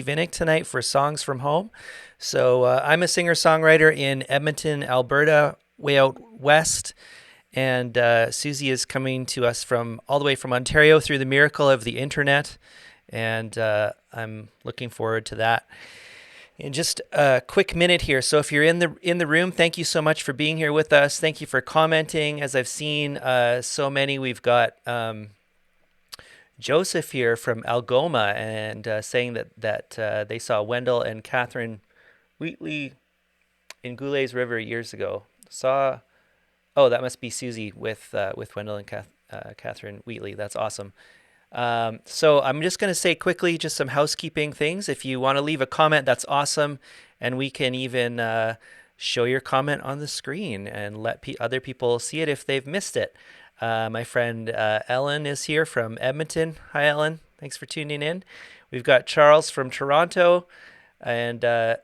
Vinnick tonight for Songs from Home. So I'm a singer-songwriter in Edmonton, Alberta, way out west, and Suzie is coming to us from all the way from Ontario through the miracle of the internet, and I'm looking forward to that. In just a quick minute here. So if you're in the room, thank you so much for being here with us. Thank you for commenting. As I've seen so many, we've got Joseph here from Algoma and saying that they saw Wendell and Catherine Wheatley in Goulet's River years ago. Oh, that must be Suzie with Wendell and Catherine Wheatley. That's awesome. So I'm just going to say quickly just some housekeeping things. If you want to leave a comment, that's awesome, and we can even show your comment on the screen and let other people see it if they've missed it. My friend Ellen is here from Edmonton. Hi, Ellen. Thanks for tuning in. We've got Charles from Toronto, and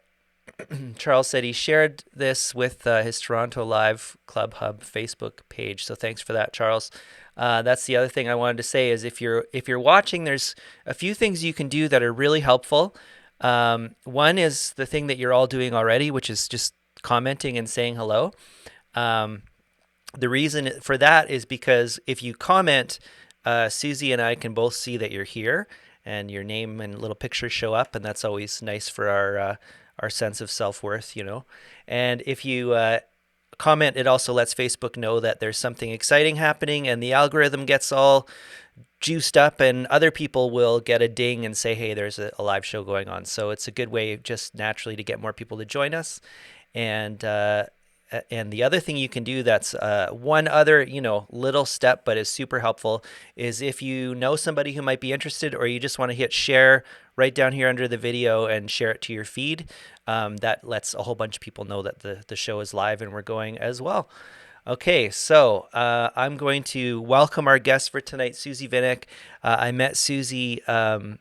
Charles said he shared this with his Toronto Live Club Hub Facebook page. So thanks for that, Charles. That's the other thing I wanted to say is if you're watching, there's a few things you can do that are really helpful. One is the thing that you're all doing already, which is just commenting and saying hello. The reason for that is because if you comment, Suzie and I can both see that you're here and your name and little pictures show up, and that's always nice for our sense of self-worth, And if you comment, it also lets Facebook know that there's something exciting happening, and the algorithm gets all juiced up, and other people will get a ding and say, hey, there's a live show going on. So it's a good way just naturally to get more people to join us. And the other thing you can do that's one other, little step, but is super helpful, is if you know somebody who might be interested or you just want to hit share right down here under the video and share it to your feed, that lets a whole bunch of people know that the show is live and we're going as well. Okay, so I'm going to welcome our guest for tonight, Suzie Vinnick. I met Suzie a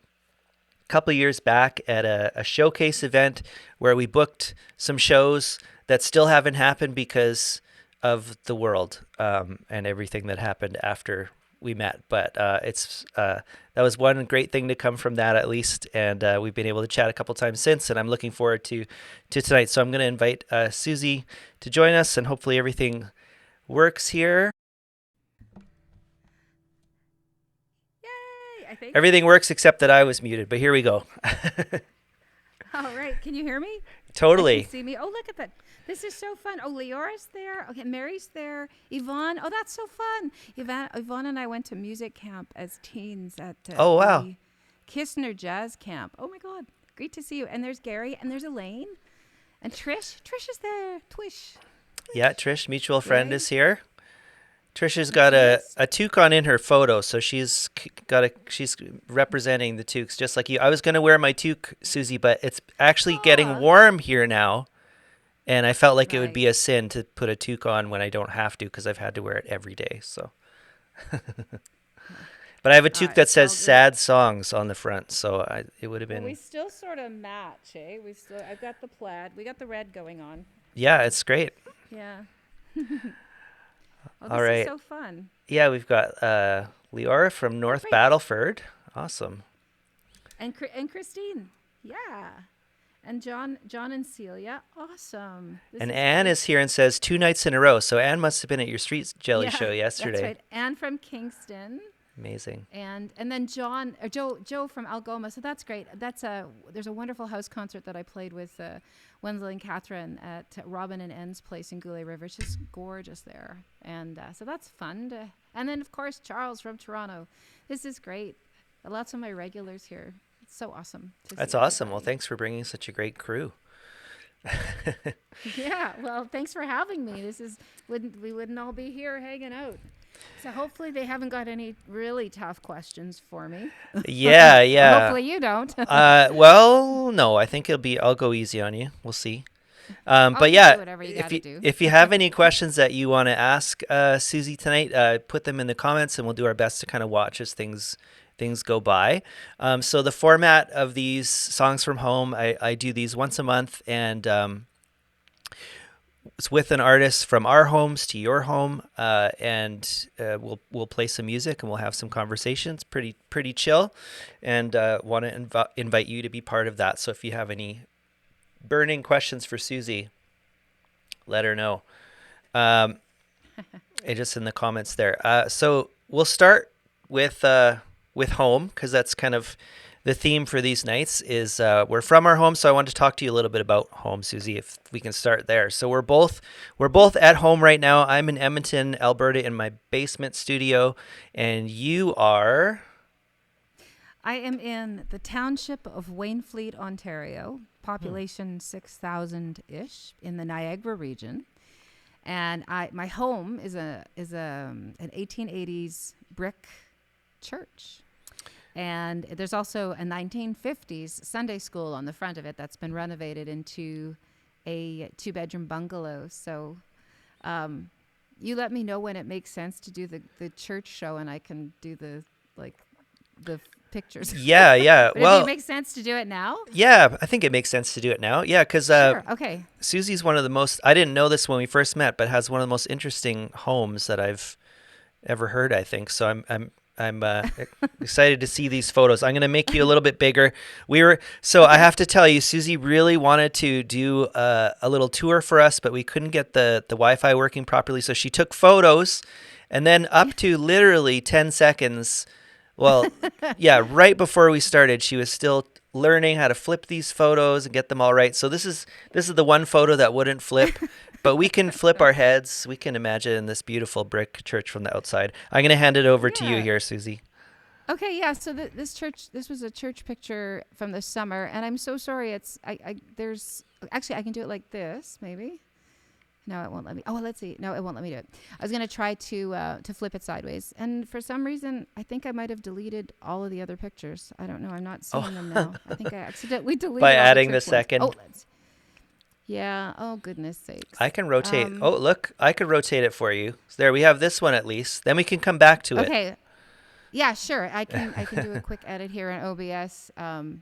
couple of years back at a showcase event where we booked some shows that still haven't happened because of the world and everything that happened after we met. But that was one great thing to come from that, at least. And we've been able to chat a couple times since, and I'm looking forward to tonight. So I'm going to invite Suzie to join us, and hopefully everything works here. Yay! I think Everything works except that I was muted, but here we go. all right. Can you hear me? And can you Totally. see me? Oh, look at that. This is so fun. Oh, Leora's there. Okay, Mary's there. Yvonne. Oh, that's so fun. Yvonne and I went to music camp as teens at Oh, wow. the Kistner Jazz Camp. Oh, my God. Great to see you. And there's Gary, and there's Elaine. And Trish. Trish is there. Twish. Yeah, Trish, mutual friend, Yay. is here. Trisha's got Yes. a toque on in her photo, so she's representing the toques just like you. I was gonna wear my toque, Suzie, but it's actually getting Aw. warm here now, and I felt like it would Right. be a sin to put a toque on when I don't have to because I've had to wear it every day. So, but I have a All toque right. that Well, says great. "sad songs" on the front, so it would have Well, we been. still sort of match, eh? I've got the plaid. We got the red going on. Yeah, it's great. Yeah. Oh, All this is right, so fun. yeah, we've got Leora from North Great. Battleford. Awesome. And Christine. Yeah. And John and Celia. Awesome. This And is Anne great. is here and says 2 nights in a row. So Anne must have been at your street jelly Yeah, show that's yesterday. right. Anne from Kingston. Amazing. And then John or Joe from Algoma. So that's great. There's a wonderful house concert that I played with Wenzel and Catherine at Robin and Ann's place in Goulet River. It's just gorgeous there. And so that's fun. And then of course Charles from Toronto. This is great. Lots of my regulars here. It's so awesome to see That's awesome. Well, everybody. thanks for bringing such a great crew. Yeah, well, thanks for having me. We wouldn't all be here hanging out. So hopefully they haven't got any really tough questions for me. Yeah, Or yeah. hopefully you don't. Well, no, I think I'll go easy on you. We'll see. I'll But just yeah, do whatever you got if to you do. if you have any questions that you want to ask Suzie tonight, put them in the comments, and we'll do our best to kind of watch as things go by. So the format of these songs from home, I do these once a month, and it's with an artist from our homes to your home, and we'll play some music and we'll have some conversations. Pretty chill, and want to invite you to be part of that. So if you have any burning questions for Suzie, let her know. Um, just in the comments there. So we'll start with home, because that's kind of the theme for these nights. Is we're from our home, so I wanted to talk to you a little bit about home, Suzie. If we can start there. So we're both at home right now. I'm in Edmonton, Alberta, in my basement studio, and you are. I am in the township of Waynfleet, Ontario, population 6,000 ish in the Niagara region. And my home is an 1880s brick church. And there's also a 1950s Sunday school on the front of it that's been renovated into a 2-bedroom bungalow. So you let me know when it makes sense to do the church show, and I can do the pictures. Yeah, yeah. But Well, it makes sense to do it now? yeah, I think it makes sense to do it now. Yeah, because Sure. Okay. Susie's one of the most. I didn't know this when we first met, but has one of the most interesting homes that I've ever heard, I think. So I'm excited to see these photos. I'm going to make you a little bit bigger. So I have to tell you, Suzie really wanted to do a little tour for us, but we couldn't get the Wi-Fi working properly. So she took photos, and then up to literally 10 seconds. Well, yeah, right before we started, she was still learning how to flip these photos and get them all right. So this is the one photo that wouldn't flip, but we can flip our heads. We can imagine this beautiful brick church from the outside. I'm going to hand it over to you Yeah. here, Suzie. Okay, yeah. So this was a church picture from the summer, and I'm so sorry. There's actually I can do it like this, maybe. No, it won't let me. Oh, well, let's see. No, it won't let me do it. I was gonna try to flip it sideways, and for some reason, I think I might have deleted all of the other pictures. I don't know. I'm not seeing them now. I think I accidentally deleted By all adding the church ones. second. Oh, yeah. Oh, goodness sakes. I can rotate. Um, Oh, look, I could rotate it for you. So there, we have this one at least. Then we can come back to it. okay. Yeah, sure. I can do a quick edit here in OBS, and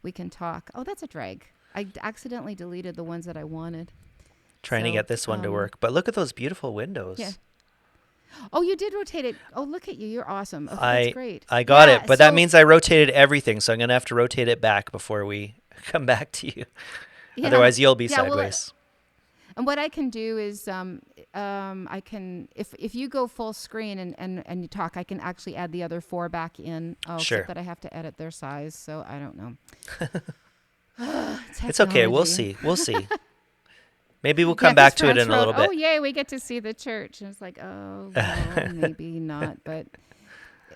we can talk. Oh, that's a drag. I accidentally deleted the ones that I wanted. Trying to So, get this one to work. But look at those beautiful windows. yeah. Oh, you did rotate it. Oh, look at you. You're awesome. Okay, that's great. I got Yeah, it, but that means I rotated everything, so I'm going to have to rotate it back before we come back to you. yeah, Otherwise, you'll be yeah, well, sideways. and what I can do is, I can if you go full screen and you talk, I can actually add the other 4 back in. Oh, Sure. except that I have to edit their size, so I don't know. It's okay. We'll Technology. see. We'll see. Maybe we'll Yeah, come 'cause back to it France in a wrote, little bit. oh, yay, we get to see the church. And it's like, oh, well, maybe not. But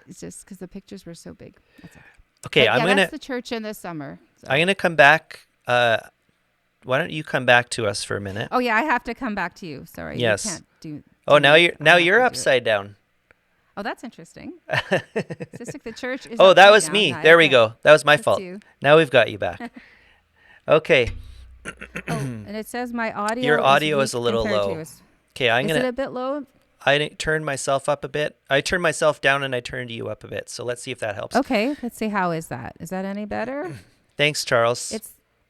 it's just because the pictures were so big. That's okay. Okay, But yeah, that's the church in the summer. So. I'm gonna come back. Why don't you come back to us for a minute? Oh, yeah, I have to come back to you. Sorry. Yes. You can't do Oh, now it. I have you're to do it. upside down. Oh, that's interesting. Sister, the church is Oh, that upside was down. me. Nice. There we go. That was my That's fault. you. Now we've got you back. Okay. Oh, and it says my audio Your audio weak is a little compared to low. yours. Okay, I'm Is it gonna. a bit low? I turned myself up a bit. I turned myself down and I turned you up a bit. So let's see if that helps. Okay, let's see. How is that? Is that any better? Thanks, Charles.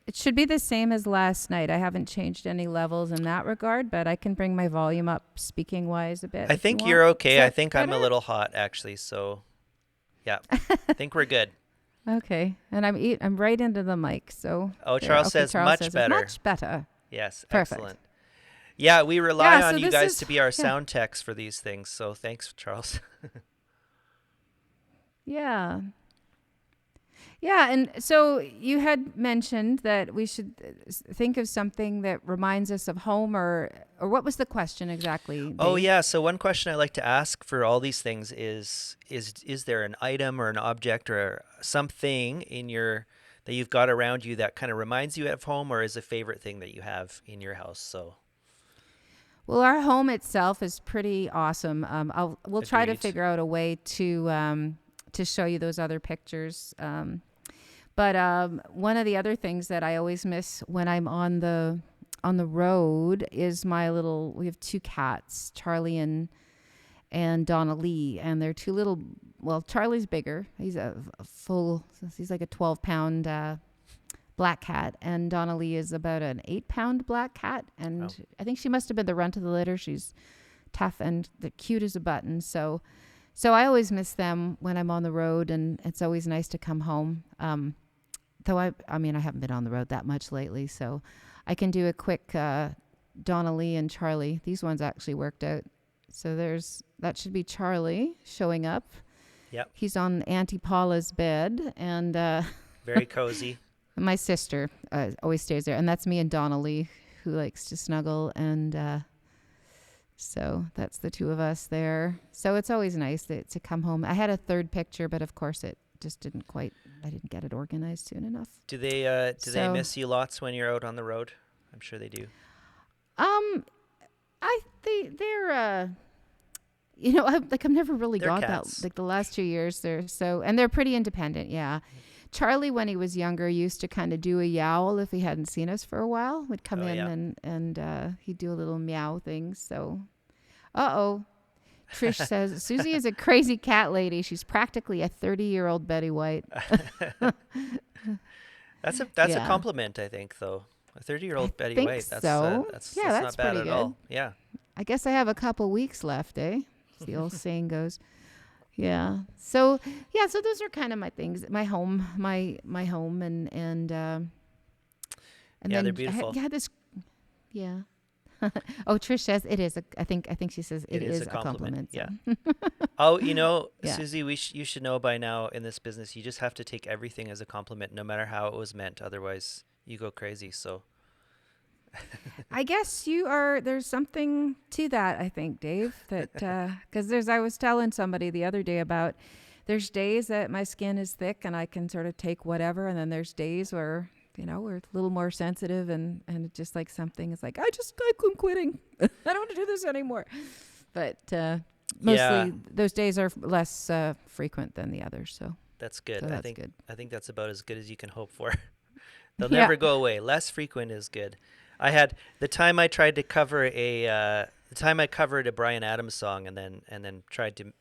It should be the same as last night. I haven't changed any levels in that regard, but I can bring my volume up speaking wise a bit. I if think you you're want. Is okay. that I think I'm a better? little hot actually. So, yeah, I think we're good. Okay, and I'm right into the mic, so. Oh, there. Charles Okay, says much says better. Much better. Yes, Perfect. excellent. Yeah, we rely Yeah, on so you this guys is- to be our yeah. sound techs for these things. So thanks, Charles. Yeah. Yeah, and so you had mentioned that we should think of something that reminds us of home, or what was the question exactly? Oh Dave? yeah, so one question I like to ask for all these things is there an item or an object or something in your that you've got around you that kind of reminds you of home, or is a favorite thing that you have in your house? So Well, our home itself is pretty awesome. We'll try to Agreed. figure out a way to show you those other pictures. But one of the other things that I always miss when I'm on the road is we have 2 cats, Charlie and Donna Lee, and they're 2 little. Well, Charlie's bigger. He's he's like a 12-pound black cat, and Donnelly is about an 8-pound black cat, Oh, and I think she must have been the runt of the litter. She's tough and the cute as a button. So I always miss them when I'm on the road, and it's always nice to come home. Though I mean, I haven't been on the road that much lately, so I can do a quick Donnelly and Charlie. These ones actually worked out. So that should be Charlie showing up. yep. He's on Auntie Paula's bed, and Very cozy. my sister always stays there, and that's me and Donnelly, who likes to snuggle, and so that's the two of us there. So it's always nice to come home. I had a third picture, but of course it just I didn't get it organized soon enough. Do they miss you lots when you're out on the road? I'm sure they do. Um, they're I've never really They're got cats. that, like the last 2 years and they're pretty independent. Yeah. Charlie, when he was younger, used to kind of do a yowl if he hadn't seen us for a while. Would come Oh, in yeah. and he'd do a little meow thing. So, Trish says Suzie is a crazy cat lady. She's practically a 30-year-old Betty White. That's a Yeah. compliment, I think, though. A 30-year-old Betty think White. That's so. that's Yeah, that's that's not bad pretty at all. good. Yeah. I guess I have a couple weeks left, eh? As the old saying goes. Yeah. So those are kind of my things. My home, my home, and Yeah, then they're beautiful. I had this. Yeah. Oh, Trish says it is. I think she says it is a a compliment. compliment. Yeah. So. Oh, Yeah. Susie, you should know by now in this business, you just have to take everything as a compliment, no matter how it was meant. Otherwise, you go crazy. So, I guess there's something to that, I think, Dave, that, because I was telling somebody the other day about, there's days that my skin is thick and I can sort of take whatever. And then there's days where, we're a little more sensitive and it's just like something is like, I'm quitting. I don't want to do this anymore. But, mostly yeah, those days are less, frequent than the others. So that's good. that's good. I think that's about as good as you can hope for. They'll Yeah. never go away. Less frequent is good. I had the time I tried to cover the time I covered a Bryan Adams song and then tried to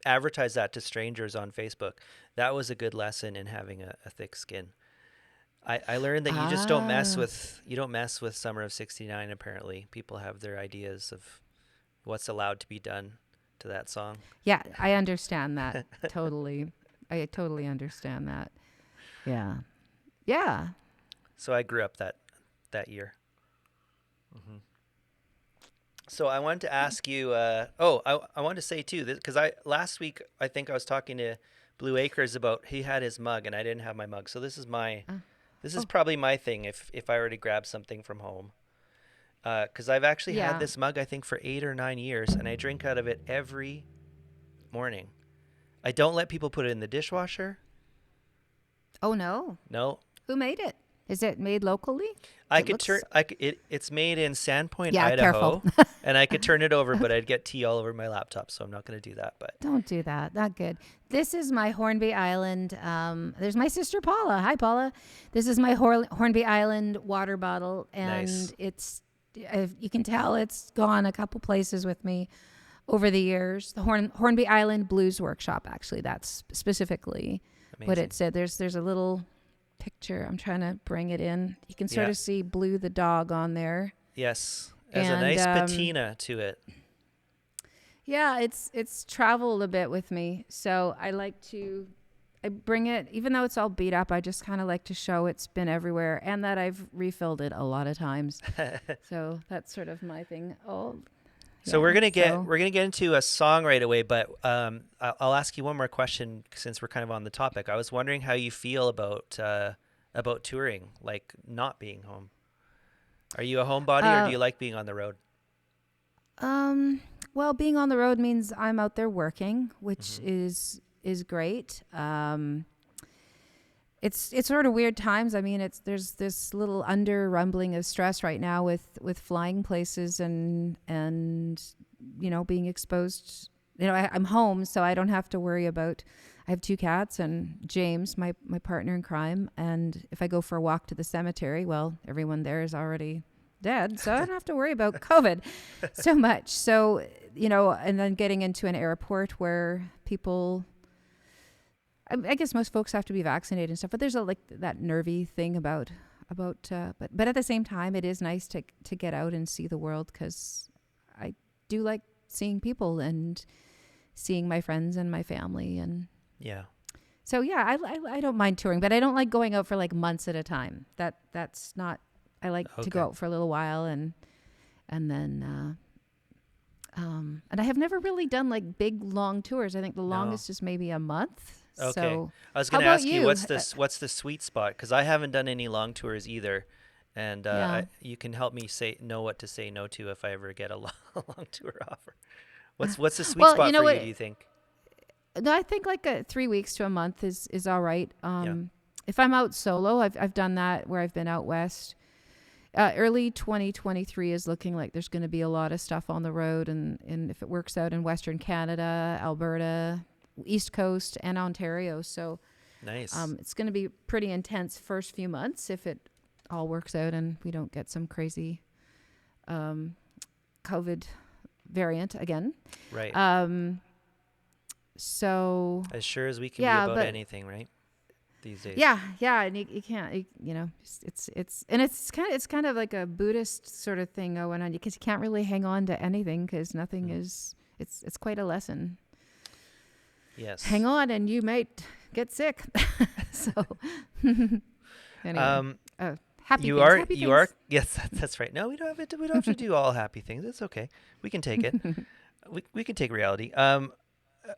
advertise that to strangers on Facebook. That was a good lesson in having a thick skin. I learned that you just don't mess Ah. with Summer of '69. Apparently, people have their ideas of what's allowed to be done to that song. Yeah, I understand that. Totally. I totally understand that. Yeah. Yeah. So I grew up that year. So I wanted to ask you. I wanted to say too, because last week I think I was talking to Blue Acres about he had his mug and I didn't have my mug. So this is Oh. probably my thing if I were to grab something from home. Because I've actually Yeah. had this mug I think for 8 or 9 years and I drink out of it every morning. I don't let people put it in the dishwasher. Oh no. No, Who made it? Is it made locally? I It could looks- turn. It's made in Sandpoint, Yeah, Idaho, careful. and I could turn it over, but I'd get tea all over my laptop, so I'm not going to do that. But Don't do that. Not good. This is my Hornby Island. There's my sister Paula. Hi, Paula. This is my Hornby Island water bottle, and Nice. it's you can tell it's gone a couple places with me over the years. The Hornby Island Blues Workshop, actually, that's specifically what amazing. it said. There's a little picture. I'm trying to bring it in. You can sort Yeah. of see Blue the dog on there. Yes, there's a And, nice patina to it. Yeah, it's traveled a bit with me. So I bring it, even though it's all beat up, I just kind of like to show it's been everywhere and that I've refilled it a lot of times. So that's sort of my thing. Oh, So yeah, we're gonna so- get into a song right away, but I'll ask you one more question since we're kind of on the topic. I was wondering how you feel about touring, like not being home. Are you a homebody or do you like being on the road? Well, being on the road means I'm out there working, which Mm-hmm. is great. It's sort of weird times. I mean, there's this little under rumbling of stress right now with flying places and being exposed. I'm home, so I don't have to worry about. I have 2 cats and James, my partner in crime. And if I go for a walk to the cemetery, well, everyone there is already dead, so I don't have to worry about COVID so much. So, and then getting into an airport where people I guess most folks have to be vaccinated and stuff, but there's a like that nervy thing but at the same time, it is nice to get out and see the world, because I do like seeing people and seeing my friends and my family. And Yeah. so, yeah, I don't mind touring, but I don't like going out for like months at a time. That's not, I like to go Okay. out for a little while, and then, and I have never really done like big long tours. I think the No. longest is maybe a month. Okay. So I was how going to about ask you you? what's the sweet spot, because I haven't done any long tours either, and Yeah. you can help me know what to say no to if I ever get a long, a long tour offer. What's the sweet Well, you spot know for you, what? do you think? No, I think like 3 weeks to a month is all right. Yeah. If I'm out solo, I've done that where I've been out west. Early 2023 is looking like there's going to be a lot of stuff on the road, and if it works out in Western Canada, Alberta, East Coast, and Ontario. So Nice. it's going to be pretty intense first few months if it all works out and we don't get some crazy um, COVID variant again. Right. Um, so As sure as we can be yeah, about but anything, right? These days. yeah, and you can't, it's kind of like a Buddhist sort of thing going on, because you can't really hang on to anything, because nothing Mm. is. It's quite a lesson. Yes. Hang on, and you might get sick. So anyway, Um, happy things, happy you are things. yes, that's right. No, we don't have to do all happy things. It's okay. We can take it. We can take reality.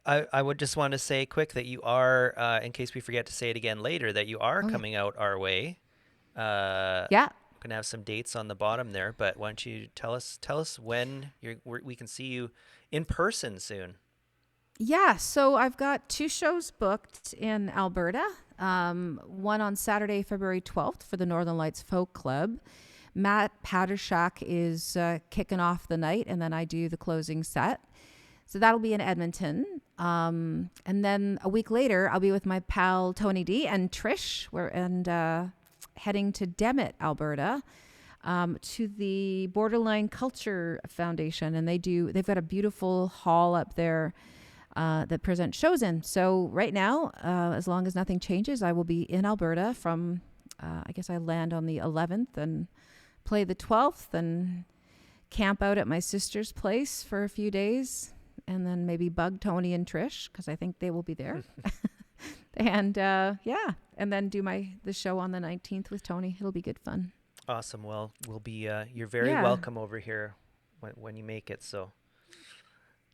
I would just want to say quick that you are, in case we forget to say it again later, that you are Oh yeah, coming out our way. yeah. I'm gonna have some dates on the bottom there, but why don't you tell us when we can see you in person soon. Yeah, so I've got 2 shows booked in Alberta. One on Saturday, February 12th for the Northern Lights Folk Club. Matt Patershak is kicking off the night, and then I do the closing set. So that'll be in Edmonton. And then a week later, I'll be with my pal Tony D and Trish. Heading to Demet, Alberta, to the Borderline Culture Foundation, and they've got a beautiful hall up there that presents shows in. So right now, as long as nothing changes, I will be in Alberta from, I guess I land on the 11th and play the 12th and camp out at my sister's place for a few days, and then maybe bug Tony and Trish, because I think they will be there. And yeah, and then do the show on the 19th with Tony. It'll be good fun. Awesome. Well, we'll be you're very Yeah, welcome over here when you make it. So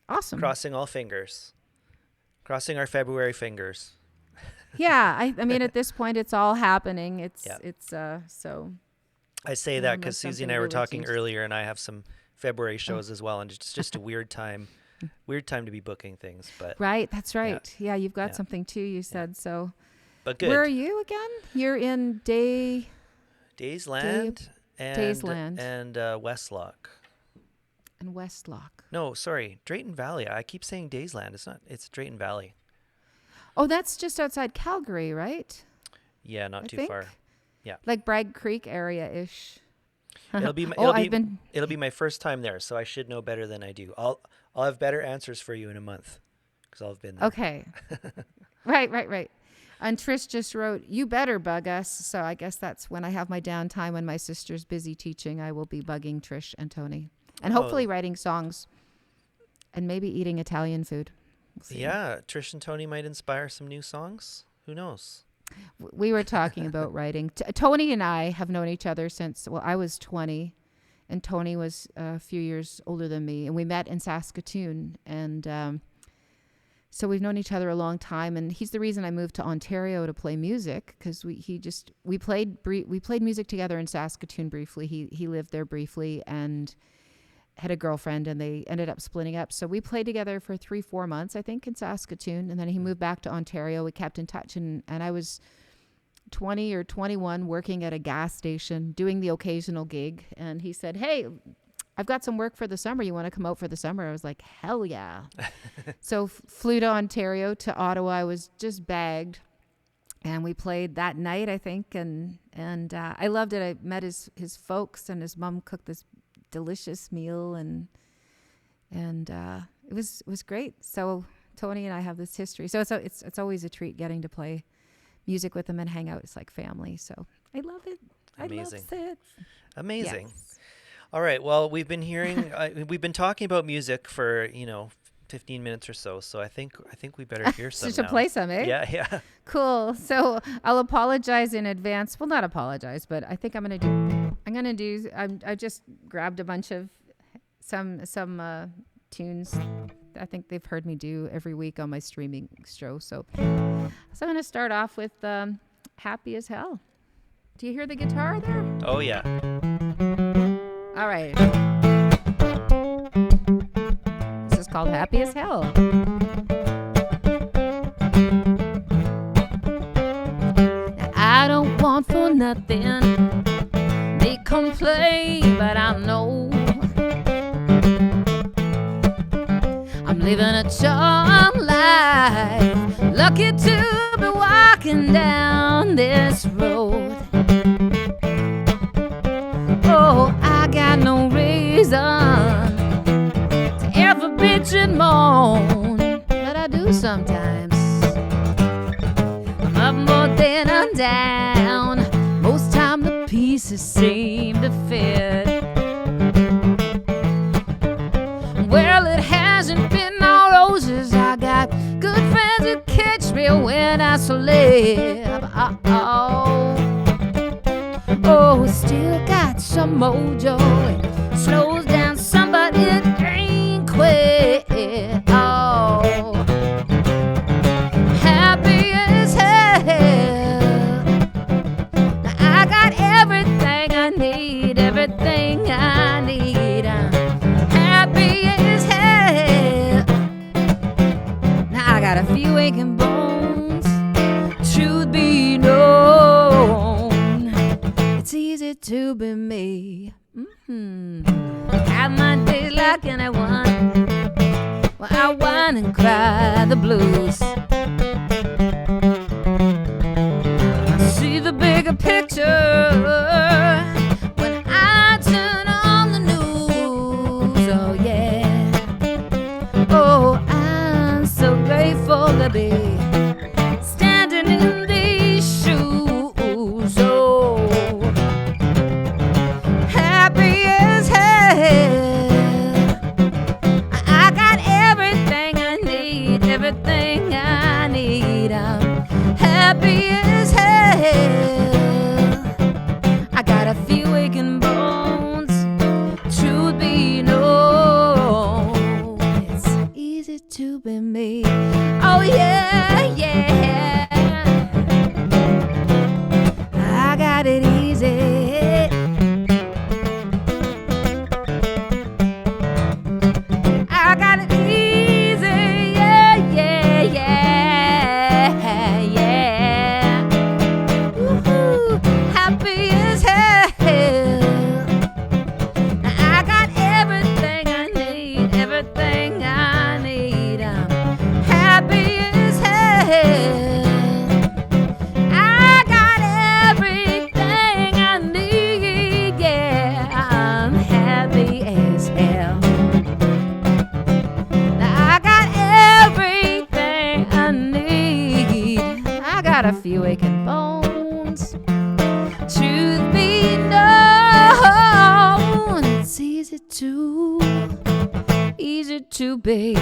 awesome. crossing all fingers, crossing our February fingers. Yeah, I mean at this point it's all happening. Yeah. It's so I say that because unless Susie and something I were really talking changes. earlier, and I have some February Oh, shows as well, and it's just a weird time to be booking things. But right, that's yeah, right. Yeah, you've got yeah, something too. You yeah. said so. But Where are good. you again? You're in Days Day Land Daysland and Westlock. and Westlock. No, sorry, Drayton Valley. I keep saying Daysland. It's not. It's Drayton Valley. Oh, that's just outside Calgary, right? Yeah, not I too think far. Yeah, like Bragg Creek area ish. it'll be Oh, I've been. it'll be my first time there, so I should know better than I do. I'll have better answers for you in a month because I'll have been there. Okay. Right. And Trish just wrote, "You better bug us." So I guess that's when I have my downtime when my sister's busy teaching. I will be bugging Trish and Tony, and hopefully Oh, writing songs and maybe eating Italian food. We'll see. yeah. Trish and Tony might inspire some new songs. Who knows? We were talking about writing. Tony and I have known each other since I was 20, and Tony was a few years older than me, and we met in Saskatoon, and so we've known each other a long time, and he's the reason I moved to Ontario to play music, because we played music together in Saskatoon briefly. He lived there briefly and had a girlfriend, and they ended up splitting up. So we played together for 3-4 months, I think, in Saskatoon, and then he moved back to Ontario. We kept in touch, and I was 20 or 21 working at a gas station doing the occasional gig, and he said, "Hey, I've got some work for the summer. You want to come out for the summer?" I was like, "Hell yeah." So flew to Ontario, to Ottawa. I was just bagged, and we played that night, I think, and I loved it. I met his folks, and his mom cooked this delicious meal, and it was great. So Tony and I have this history. So it's always a treat getting to play music with them and hang out. It's like family. So I love it. Amazing. I love it. Amazing. Yes. All right. Well, we've been hearing, we've been talking about music for 15 minutes or so. So I think we better hear some So to now. play some, eh? Yeah, yeah. Cool. So I'll apologize in advance. Well, not apologize, but I think I just grabbed a bunch of some tunes. I think they've heard me do every week on my streaming show. So I'm going to start off with Happy as Hell. Do you hear the guitar there? Oh, yeah. All right. This is called Happy as Hell. Now, I don't want for nothing. They complain, but I know I'm living a charmed life. Lucky to be walking down this road. Oh, I got no reason to ever bitch and moan, but I do sometimes. I'm up more than I'm down. Most time the pieces seem to fit. Well, it hasn't been all roses. I got good friends who catch me when I slip. Oh, still got some mojo. It slows down some, but it ain't quit. Oh, happy as hell. Now I got everything I need, everything I need. I'm happy as hell. Now I got a few aching bones. Truth be known, it's easy to be me. Have my days like anyone. Well, I whine and cry the blues. I see the bigger picture when I turn on the news. Oh yeah. Oh, I'm so grateful to be standing in these shoes. Oh, happy as hell. I got everything I need, everything I need. I'm happy as hell. I got a few aching bones. Truth be known, it's easy to be me. Oh yeah, yeah. I got it easy. I got it easy. Yeah, yeah, yeah, yeah. Woo-hoo. Happy as hell. Now I got everything I need, everything I need. I'm happy as hell. I got everything I need. Yeah, I'm happy as hell. Now I got everything I need. I got a few aching bones. Truth be known, it's easy to be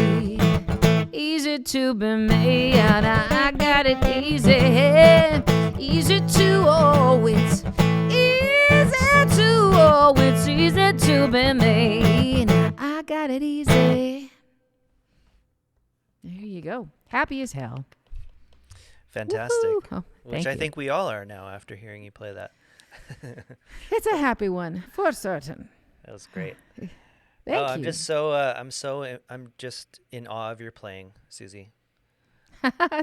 me, and I got it easy to always, easy to be me. Now I got it easy. There you go. Happy as hell. Fantastic. Woo-hoo. Oh, Which thank I you. think we all are now after hearing you play that. It's a happy one for certain. That was great. Thank you. I'm just in awe of your playing, Suzie.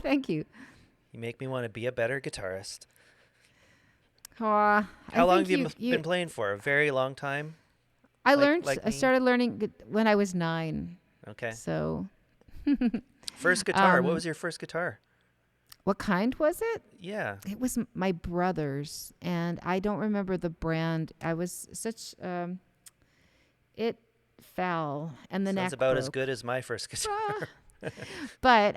Thank you. You make me want to be a better guitarist. Aw, How I long think have you been playing for? A very long time? I Like- learned. like I me? started learning when I was 9. Okay. So, First guitar. What was your first guitar? what kind was it? Yeah. It was my brother's, and I don't remember the brand. I was such. It fell, and the neck Sounds about as broke. good as my first guitar. But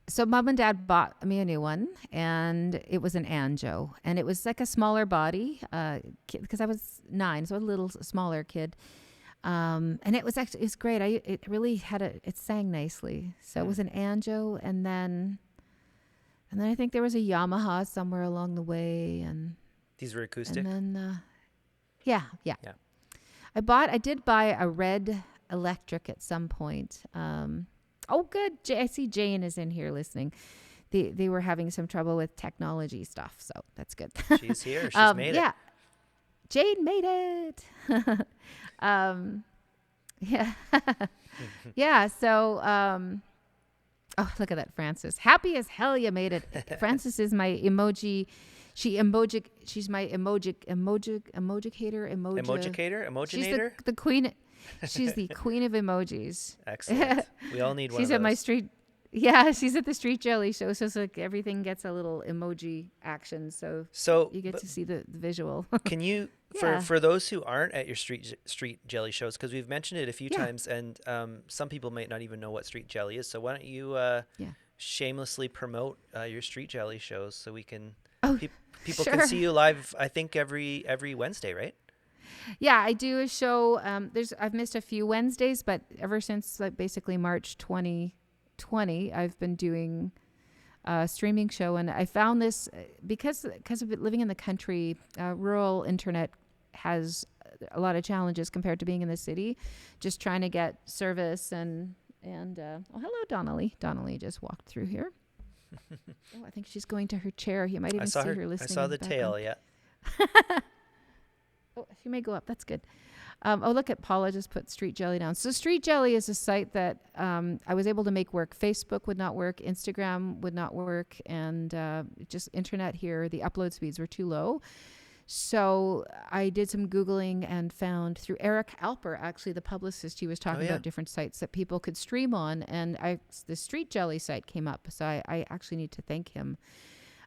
so mom and dad bought me a new one, and it was an Anjo, and it was like a smaller body, because I was 9, so a little smaller kid. And it was actually it's great. It really had it sang nicely. So it Hmm. was an Anjo, and then I think there was a Yamaha somewhere along the way, These were and acoustic. then yeah, yeah. Yeah. I did buy a red electric at some point. Oh, good. I see Jane is in here listening. They were having some trouble with technology stuff, so that's good. She's here. She's made it. Yeah, Jane made it. um, yeah, yeah. So, oh, look at that, Francis. Happy as hell you made it. Francis is my emoji. She's my emojicator. Emojicator, She's emojinator. the queen. She's the queen of emojis. Excellent. We all need one of She's at my those. street. Yeah, she's at the Street Jelly show. So it's like everything gets a little emoji action. So So, you get but to see the visual. can you, Yeah. for those who aren't at your street jelly shows, because we've mentioned it a few Yeah. times, and some people might not even know what street jelly is. So why don't you Yeah. shamelessly promote your street jelly shows so we can Oh, peop people can sure. see you live. I think every Wednesday, right? Yeah, I do a show. I've missed a few Wednesdays, but ever since like basically March 2020, I've been doing a streaming show, and I found this because of it living in the country, rural internet has a lot of challenges compared to being in the city. Just trying to get service and oh, hello, Donnelly. Donnelly just walked through here. Oh, I think she's going to her chair. You might I even saw see her. her I listening saw in the the background. tail. Yeah. Oh, she may go up. That's good. Oh, look at Paula just put Street Jelly down. So Street Jelly is a site that I was able to make work. Facebook would not work. Instagram would not work. And just internet here, the upload speeds were too low. So I did some Googling and found through Eric Alper, actually the publicist, he was Oh talking yeah. about different sites that people could stream on. And the Street Jelly site came up. So I actually need to thank him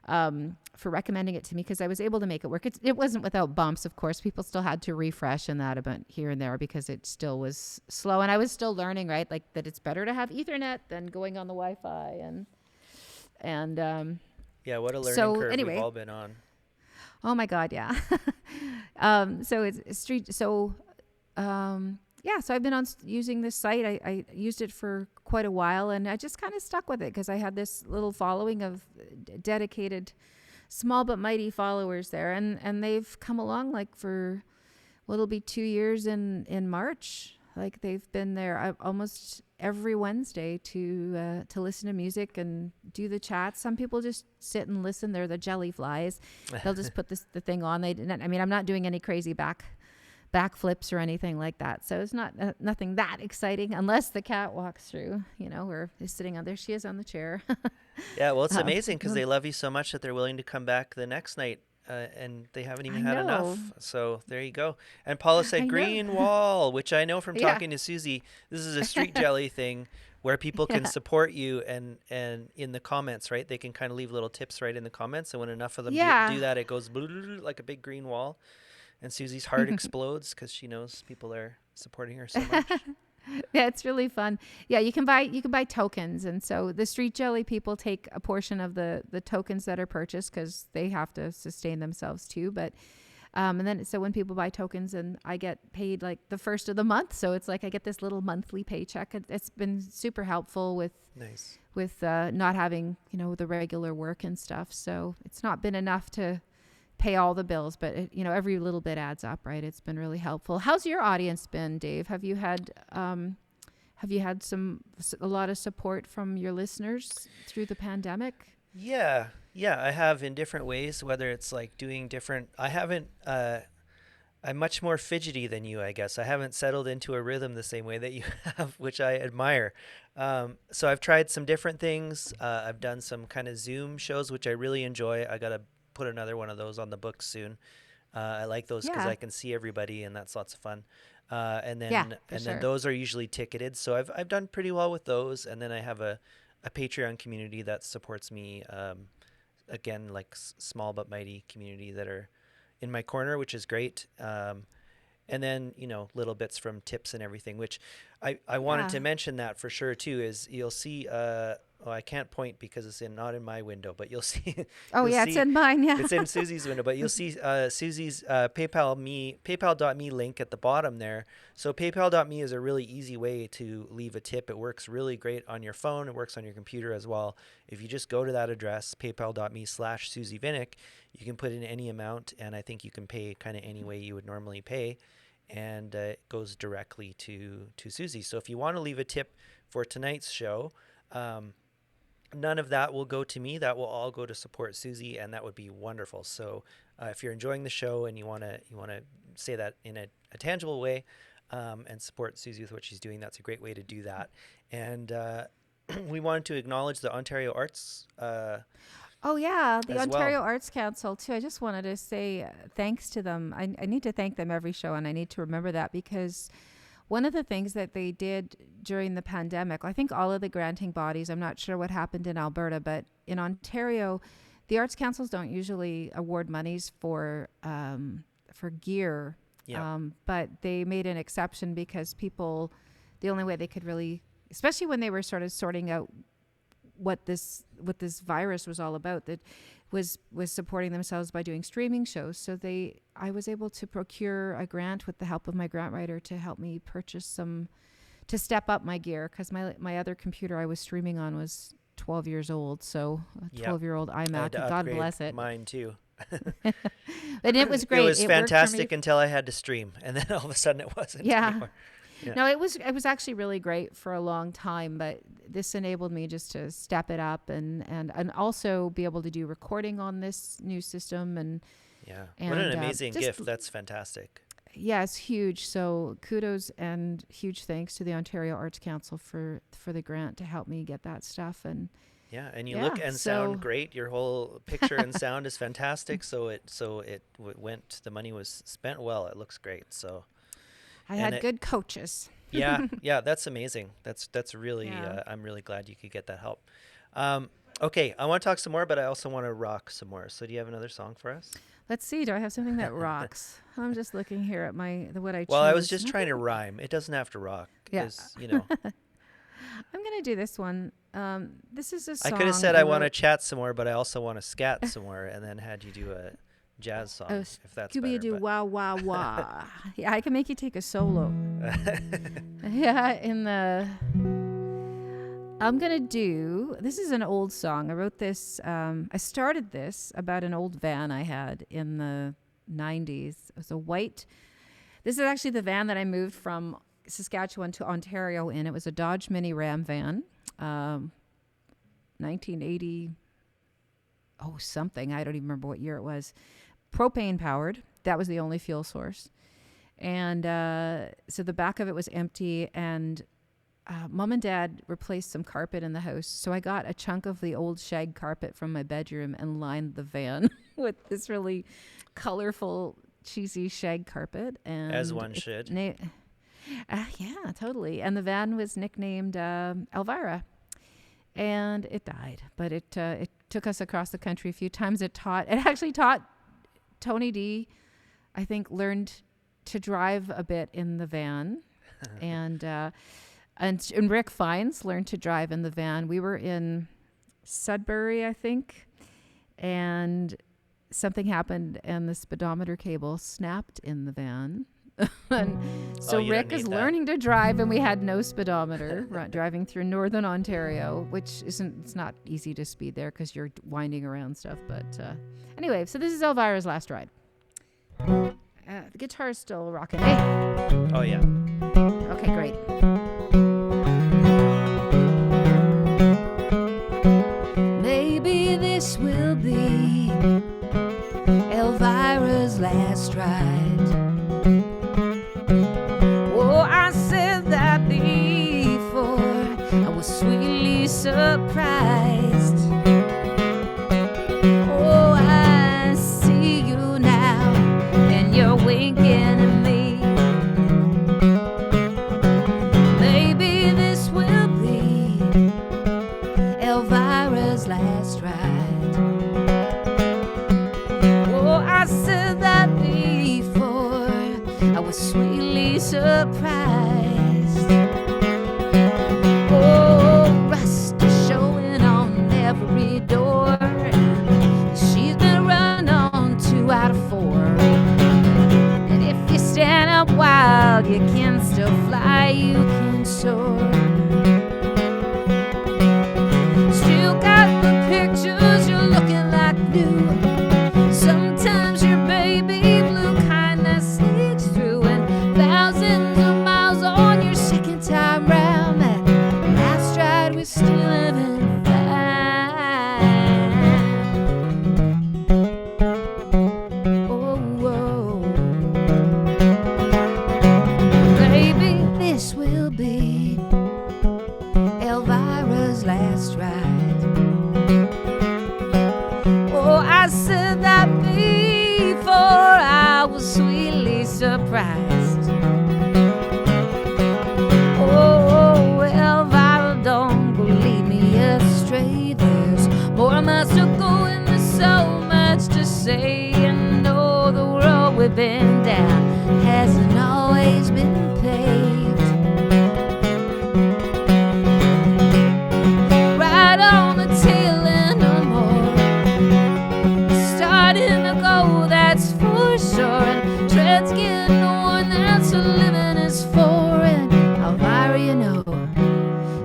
for recommending it to me because I was able to make it work. It wasn't without bumps, of course. People still had to refresh and that a bit here and there because it still was slow. And I was still learning, right? Like that it's better to have Ethernet than going on the Wi-Fi. And Yeah. What a learning so curve we've anyway, all been on. oh my God, yeah. So it's street. So yeah, so I've been using this site. I used it for quite a while, and I just kind of stuck with it because I had this little following of dedicated, small but mighty followers there, and they've come along like for well, it'll be 2 years in March. Like they've been there almost every Wednesday to listen to music and do the chats. Some people just sit and listen. They're the jelly flies. They'll just put the thing on. I mean, I'm not doing any crazy backflips or anything like that. So it's not nothing that exciting unless the cat walks through, or is sitting on there. She is on the chair. Yeah. Well, it's um, amazing because they love you so much that they're willing to come back the next night. And they haven't even I had know. enough. So there you go. And Paula I said know. green wall, which I know from Yeah. talking to Susie. This is a street jelly thing where people can Yeah. support you and in the comments, right? They can kind of leave little tips right in the comments. And when enough of them do Yeah. that, it goes like a big green wall. And Susie's heart explodes because she knows people are supporting her so much. Yeah, it's really fun. Yeah, you can buy tokens, and so the Street Jelly people take a portion of the tokens that are purchased because they have to sustain themselves too. But and then so when people buy tokens, and I get paid like the first of the month, so it's like I get this little monthly paycheck. It's been super helpful Nice. with not having the regular work and stuff. So it's not been enough to pay all the bills, but every little bit adds up, right? It's been really helpful. How's your audience been, Dave? Have you had a lot of support from your listeners through the pandemic? Yeah. Yeah, I have in different ways, whether it's like doing different. I'm much more fidgety than you, I guess. I haven't settled into a rhythm the same way that you have, which I admire. So I've tried some different things. I've done some kind of Zoom shows, which I really enjoy. I got to put another one of those on the books soon. I like those because Yeah. I can see everybody, and that's lots of fun. And Yeah, then for sure. those are usually ticketed, so I've done pretty well with those. And then I have a Patreon community that supports me. Again, like small but mighty community that are in my corner, which is great. And then, little bits from tips and everything, which I wanted to Yeah. mention that for sure too, is you'll see, I can't point because it's not in my window, but you'll see, Oh you'll yeah, it's see in mine. Yeah. it's in Susie's window, but you'll see Susie's PayPal.me link at the bottom there. So PayPal.me is a really easy way to leave a tip. It works really great on your phone. It works on your computer as well. If you just go to that address, PayPal.me/Suzie Vinnick, you can put in any amount, and I think you can pay kind of any way you would normally pay, and it goes directly to Susie. So if you want to leave a tip for tonight's show, none of that will go to me. That will all go to support Susie, and that would be wonderful. So if you're enjoying the show and you want to say that in a tangible way, and support Susie with what she's doing, that's a great way to do that. And we wanted to acknowledge the Ontario Arts Oh yeah, the as well. Ontario Arts Council too. I just wanted to say thanks to them. I need to thank them every show, and I need to remember that because one of the things that they did during the pandemic, I think all of the granting bodies, I'm not sure what happened in Alberta, but in Ontario, the arts councils don't usually award monies for gear, Yeah. but they made an exception because people, the only way they could really, especially when they were sort of sorting out what this virus was all about, that was supporting themselves by doing streaming shows. So I was able to procure a grant with the help of my grant writer to help me purchase some, to step up my gear, because my other computer I was streaming on was 12 years old. So a Yep. 12-year-old I had iMac, to God upgrade bless it. mine too. And it was It great. was It worked for me. fantastic until I had to stream, and then all of a sudden it wasn't Yeah. anymore. Yeah. No, it was actually really great for a long time, but this enabled me just to step it up and also be able to do recording on this new system Yeah. and What an amazing just gift. That's fantastic. yeah, it's huge. So kudos and huge thanks to the Ontario Arts Council for the grant to help me get that stuff. And Yeah, and you yeah, look and so sound great. Your whole picture and sound is fantastic. Went. The money was spent well. It looks great. So I and had it, good coaches. yeah, that's amazing. That's really. Yeah. I'm really glad you could get that help. Okay, I want to talk some more, but I also want to rock some more. So do you have another song for us? Let's see. Do I have something that rocks? I'm just looking here at what I Well, I was chose. just trying to rhyme. It doesn't have to rock. Yeah. 'Cause, I'm gonna do this one. This is a I song could have said I want to wrote. chat some more, but I also want to scat some more, and then had you do a jazz song, Oh, if that's Scooby better. Doo But wah wah wah. Yeah, I can make you take a solo. Yeah, I'm gonna do. This is an old song. I wrote this. I started this about an old van I had in the '90s. It was a white. This is actually the van that I moved from Saskatchewan to Ontario in. It was a Dodge Mini Ram van, 1980. Oh, something. I don't even remember what year it was. Propane powered. That was the only fuel source. And so the back of it was empty, and Mom and Dad replaced some carpet in the house. So I got a chunk of the old shag carpet from my bedroom and lined the van with this really colorful, cheesy shag carpet. And as one should. yeah, totally. And the van was nicknamed Elvira. And it died, but it took us across the country a few times. It actually taught Tony D, I think, learned to drive a bit in the van, and Rick Fines learned to drive in the van. We were in Sudbury, I think, and something happened, and the speedometer cable snapped in the van. And so you don't Rick is need that. learning to drive, and we had no speedometer driving through northern Ontario, which it's not easy to speed there because you're winding around stuff. But anyway, so this is Elvira's last ride. The guitar's still rocking. Hey. Oh yeah. Okay, great. Maybe this will be Elvira's last ride. Oh, I said that before. I was sweetly surprised. Oh, I see you now, and you're winking at me. Maybe this will be Elvira's last ride. Oh, I said that before. sweetly surprised. Oh, rust is showing on every door. She's been run on 2 out of 4. And if you stand up wild, you can still fly, you can soar. Still got the pictures, you're looking like new. Sometimes your baby blue kindness sneaks through, and thousands of miles on your second time round. That last ride was still living fine. Oh, whoa. Baby, this will be Elvira's last ride. Oh, I said that before I was sweetly surprised. Oh, Elvira, don't go lead me astray. There's more miles to go and there's so much to say. And know the road we've been down hasn't always been paved. Right on the tail end or more, starting to go, that's for sure. And tread's getting worn, that's what living is for. And Elvira, you know,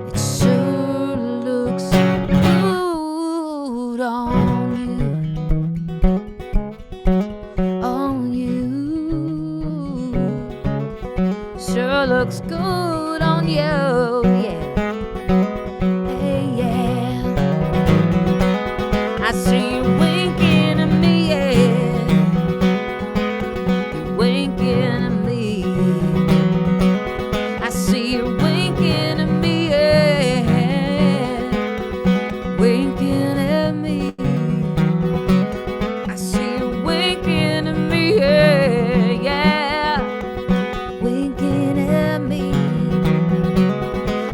it sure looks good on you. Sure looks good on you, yeah. Hey, yeah. I see you winking at me, yeah. You're winking at me. I see you winking at me, yeah. Winking at me. I see you winking at me, yeah, yeah. Winking at me.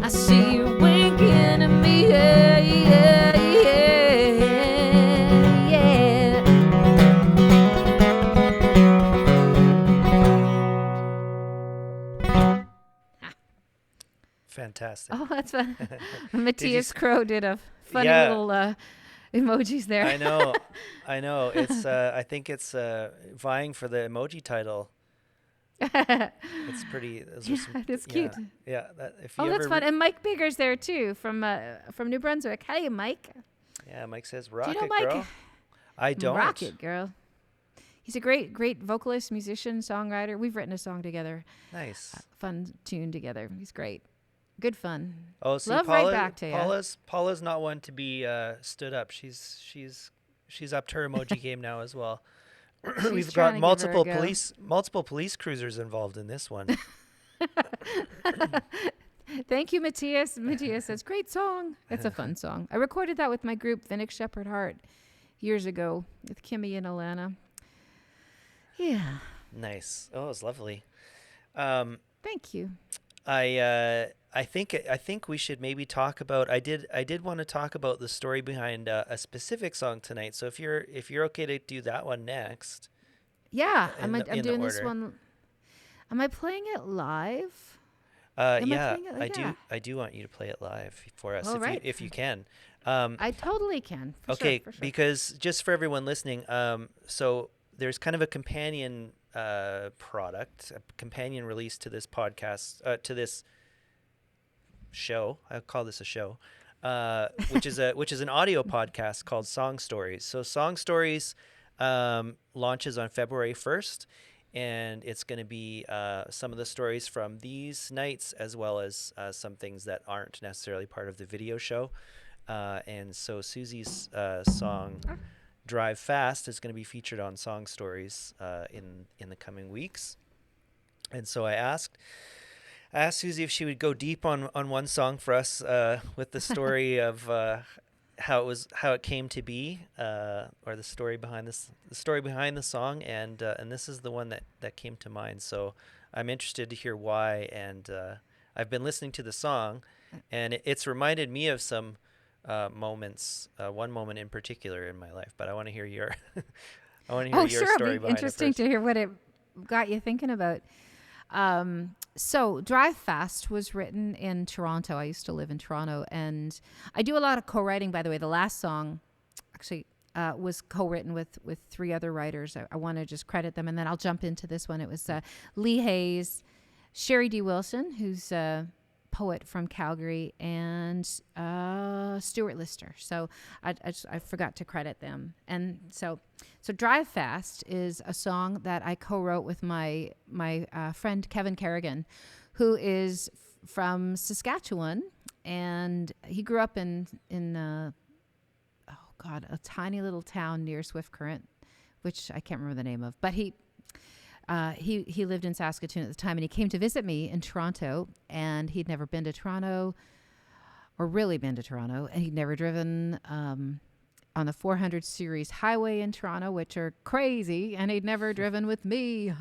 I see you winking at me, yeah, yeah, yeah, yeah. Fantastic. Oh, that's fun. Did you Matthias Crow did a funny Yeah. little emojis there. I know. I know. It's I think it's vying for the emoji title. It's pretty. Those are some, Yeah, that's yeah, cute. yeah. That if you Oh, that's ever fun. And Mike Bigger's there too from New Brunswick. Hey, Mike. yeah, Mike says Do rocket you know Mike? girl. I don't. Rocket girl. He's a great vocalist, musician, songwriter. We've written a song together, Nice. fun tune together. He's great. Good fun. Oh, see, Love Paula, right back to ya. Paula's not one to be stood up. She's upped her emoji game now as well. She's We've trying got to give her a go. multiple police cruisers involved in this one. Thank you, Matthias. Matthias says, great song. It's a fun song. I recorded that with my group, Vinnick Shepherd Heart, years ago with Kimmy and Alana. Yeah. Nice. Oh, it was lovely. Thank you. I think we should maybe talk about. I did want to talk about the story behind a specific song tonight. So if you're okay to do that one next. Yeah, in I'm the doing this order. one. Am I playing it live? Am I Yeah, playing it? Yeah. I do want you to play it live for us All if right. you can. I totally can. Okay, For sure. because just for everyone listening, so there's kind of a companion product, a companion release to this podcast, to this show. I'll call this a show, which is an audio podcast called Song Stories. So Song Stories launches on February 1st, and it's going to be some of the stories from these nights, as well as some things that aren't necessarily part of the video show. And so Susie's song Drive Fast is going to be featured on Song Stories in the coming weeks. And so I asked Suzie if she would go deep on one song for us with the story of how it came to be, or the story behind the song, and this is the one that came to mind. So I'm interested to hear why, and I've been listening to the song, and it's reminded me of some moments, one moment in particular in my life. But I want to hear your I want to hear your sure. story It'll be behind interesting it first. to hear what it got you thinking about. So Drive Fast was written in Toronto. I used to live in Toronto, and I do a lot of co-writing. By the way, the last song actually was co-written with three other writers. I want to just credit them, and then I'll jump into this one. It was Lee Hayes, Sherry D. Wilson, who's a poet from Calgary, and Stuart Lister. So I forgot to credit them. And so Drive Fast is a song that I co-wrote with my friend Kevin Kerrigan, who is from Saskatchewan, and he grew up in a tiny little town near Swift Current, which I can't remember the name of, but he lived in Saskatoon at the time, and he came to visit me in Toronto, and he'd never been to Toronto, or really been to Toronto, and he'd never driven on the 400 series highway in Toronto, which are crazy, and he'd never driven with me.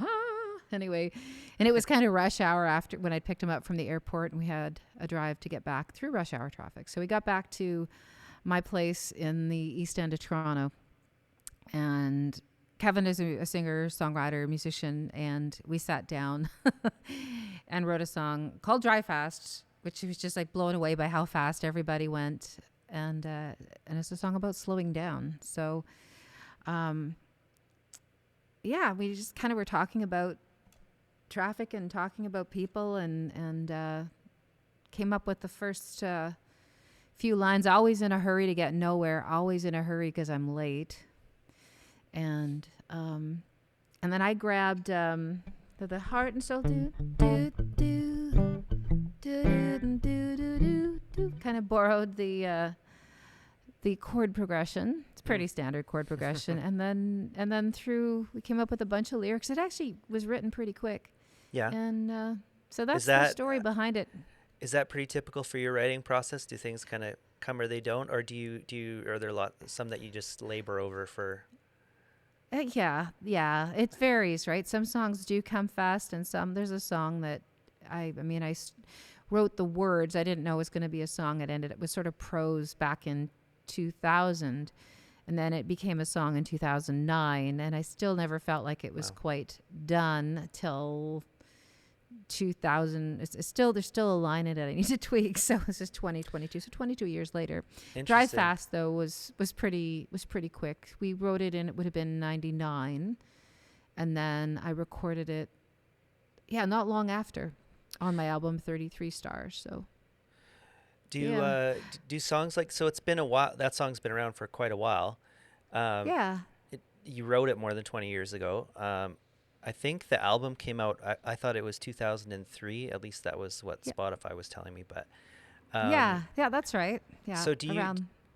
Anyway, and it was kind of rush hour after when I picked him up from the airport, and we had a drive to get back through rush hour traffic. So we got back to my place in the East End of Toronto, and Kevin is a singer, songwriter, musician, and we sat down and wrote a song called Drive Fast, which was just like blown away by how fast everybody went. And it's a song about slowing down. So, we just kind of were talking about traffic and talking about people, and came up with the first few lines. Always in a hurry to get nowhere. Always in a hurry because I'm late. And then I grabbed the heart and soul, do do do do do do do. Kind of borrowed the chord progression. It's pretty standard chord progression, and then we came up with a bunch of lyrics. It actually was written pretty quick. Yeah. And so that's the story behind it. Is that pretty typical for your writing process? Do things kind of come or they don't, or do you are there some that you just labor over for? Yeah, it varies, right? Some songs do come fast, and there's a song that I wrote the words. I didn't know it was going to be a song. It was sort of prose back in 2000, and then it became a song in 2009, and I still never felt like it was quite done till 2000. There's still a line in it I need to tweak. So this is 2022. So 22 years later. Drive Fast though was pretty quick. We wrote it in, it would have been 99, and then I recorded it not long after on my album 33 Stars. So do songs like, so it's been a while, that song's been around for quite a while. You wrote it more than 20 years ago. I think the album came out, I thought it was 2003. At least that was what Spotify was telling me. But that's right. Yeah. So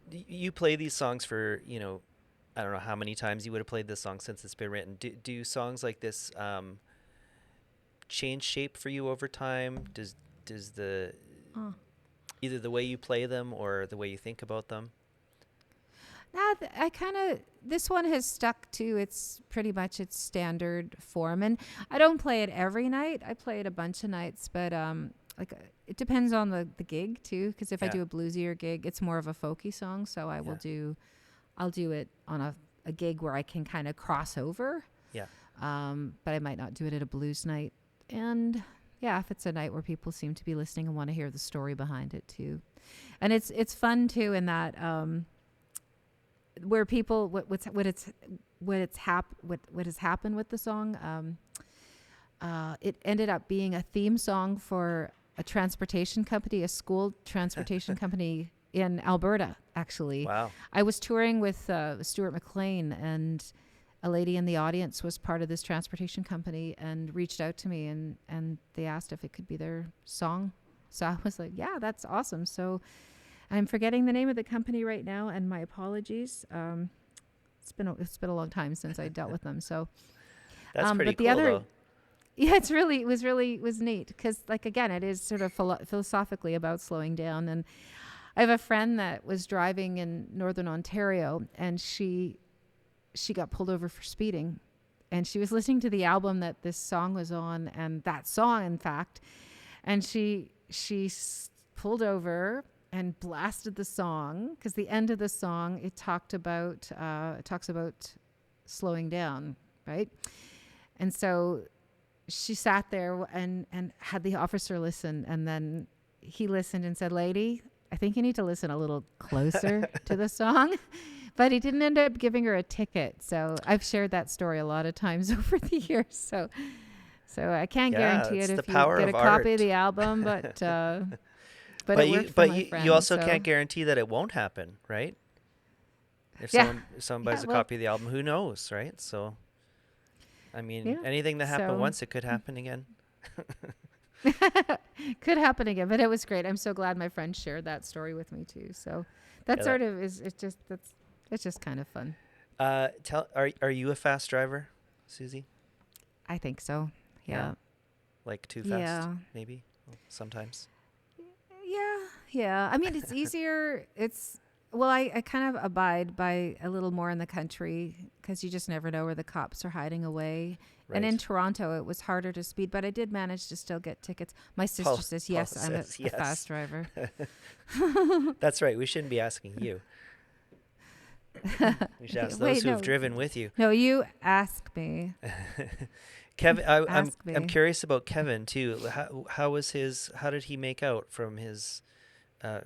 you play these songs for, I don't know how many times you would have played this song since it's been written. Do songs like this change shape for you over time? Does either the way you play them or the way you think about them? This one has stuck to its standard form, and I don't play it every night. I play it a bunch of nights, but it depends on the gig too. Because if I do a bluesier gig, it's more of a folky song, so I'll do it on a gig where I can kind of cross over. Yeah. But I might not do it at a blues night, and if it's a night where people seem to be listening and want to hear the story behind it too, and it's fun too in that. Where people what has happened with the song, it ended up being a theme song for a transportation company, a school transportation company in Alberta. Actually, wow! I was touring with Stuart McLean, and a lady in the audience was part of this transportation company and reached out to me, and they asked if it could be their song. So I was like, yeah, that's awesome. So I'm forgetting the name of the company right now, and my apologies. It's been a long time since I dealt with them. So that's pretty cool, though. Yeah, it was neat because, like, again, it is sort of philosophically about slowing down. And I have a friend that was driving in Northern Ontario, and she got pulled over for speeding, and she was listening to the album that this song was on, and that song, in fact, and she pulled over and blasted the song because the end of the song it talks about slowing down, right? And so she sat there and had the officer listen, and then he listened and said, "Lady, I think you need to listen a little closer to the song." But he didn't end up giving her a ticket. So I've shared that story a lot of times over the years. So I can't Yeah, guarantee it's it the if you power get a of copy of art. the album, but it But you worked for but my you friend. also So can't guarantee that it won't happen, right? yeah, If someone yeah, buys a well, copy of the album, who knows, right? So I mean, yeah. anything that happened So once, it could happen again. could happen again, but it was great. I'm so glad my friend shared that story with me too. So that Yeah, sort of is it's just kind of fun. tell are you a fast driver, Susie? I think so. Yeah, Yeah. like too fast, Yeah. maybe sometimes. Yeah, yeah. I mean, it's easier. Well, I kind of abide by a little more in the country because you just never know where the cops are hiding away. And in Right. Toronto, it was harder to speed, but I did manage to still get tickets. My sister says, Paula yes, I'm says a fast yes. driver. That's right. We shouldn't be asking you. We should ask those Wait, who have no. driven with you. No, you ask me. Kevin, Ask I'm me. curious about Kevin too. How was his? How did he make out from his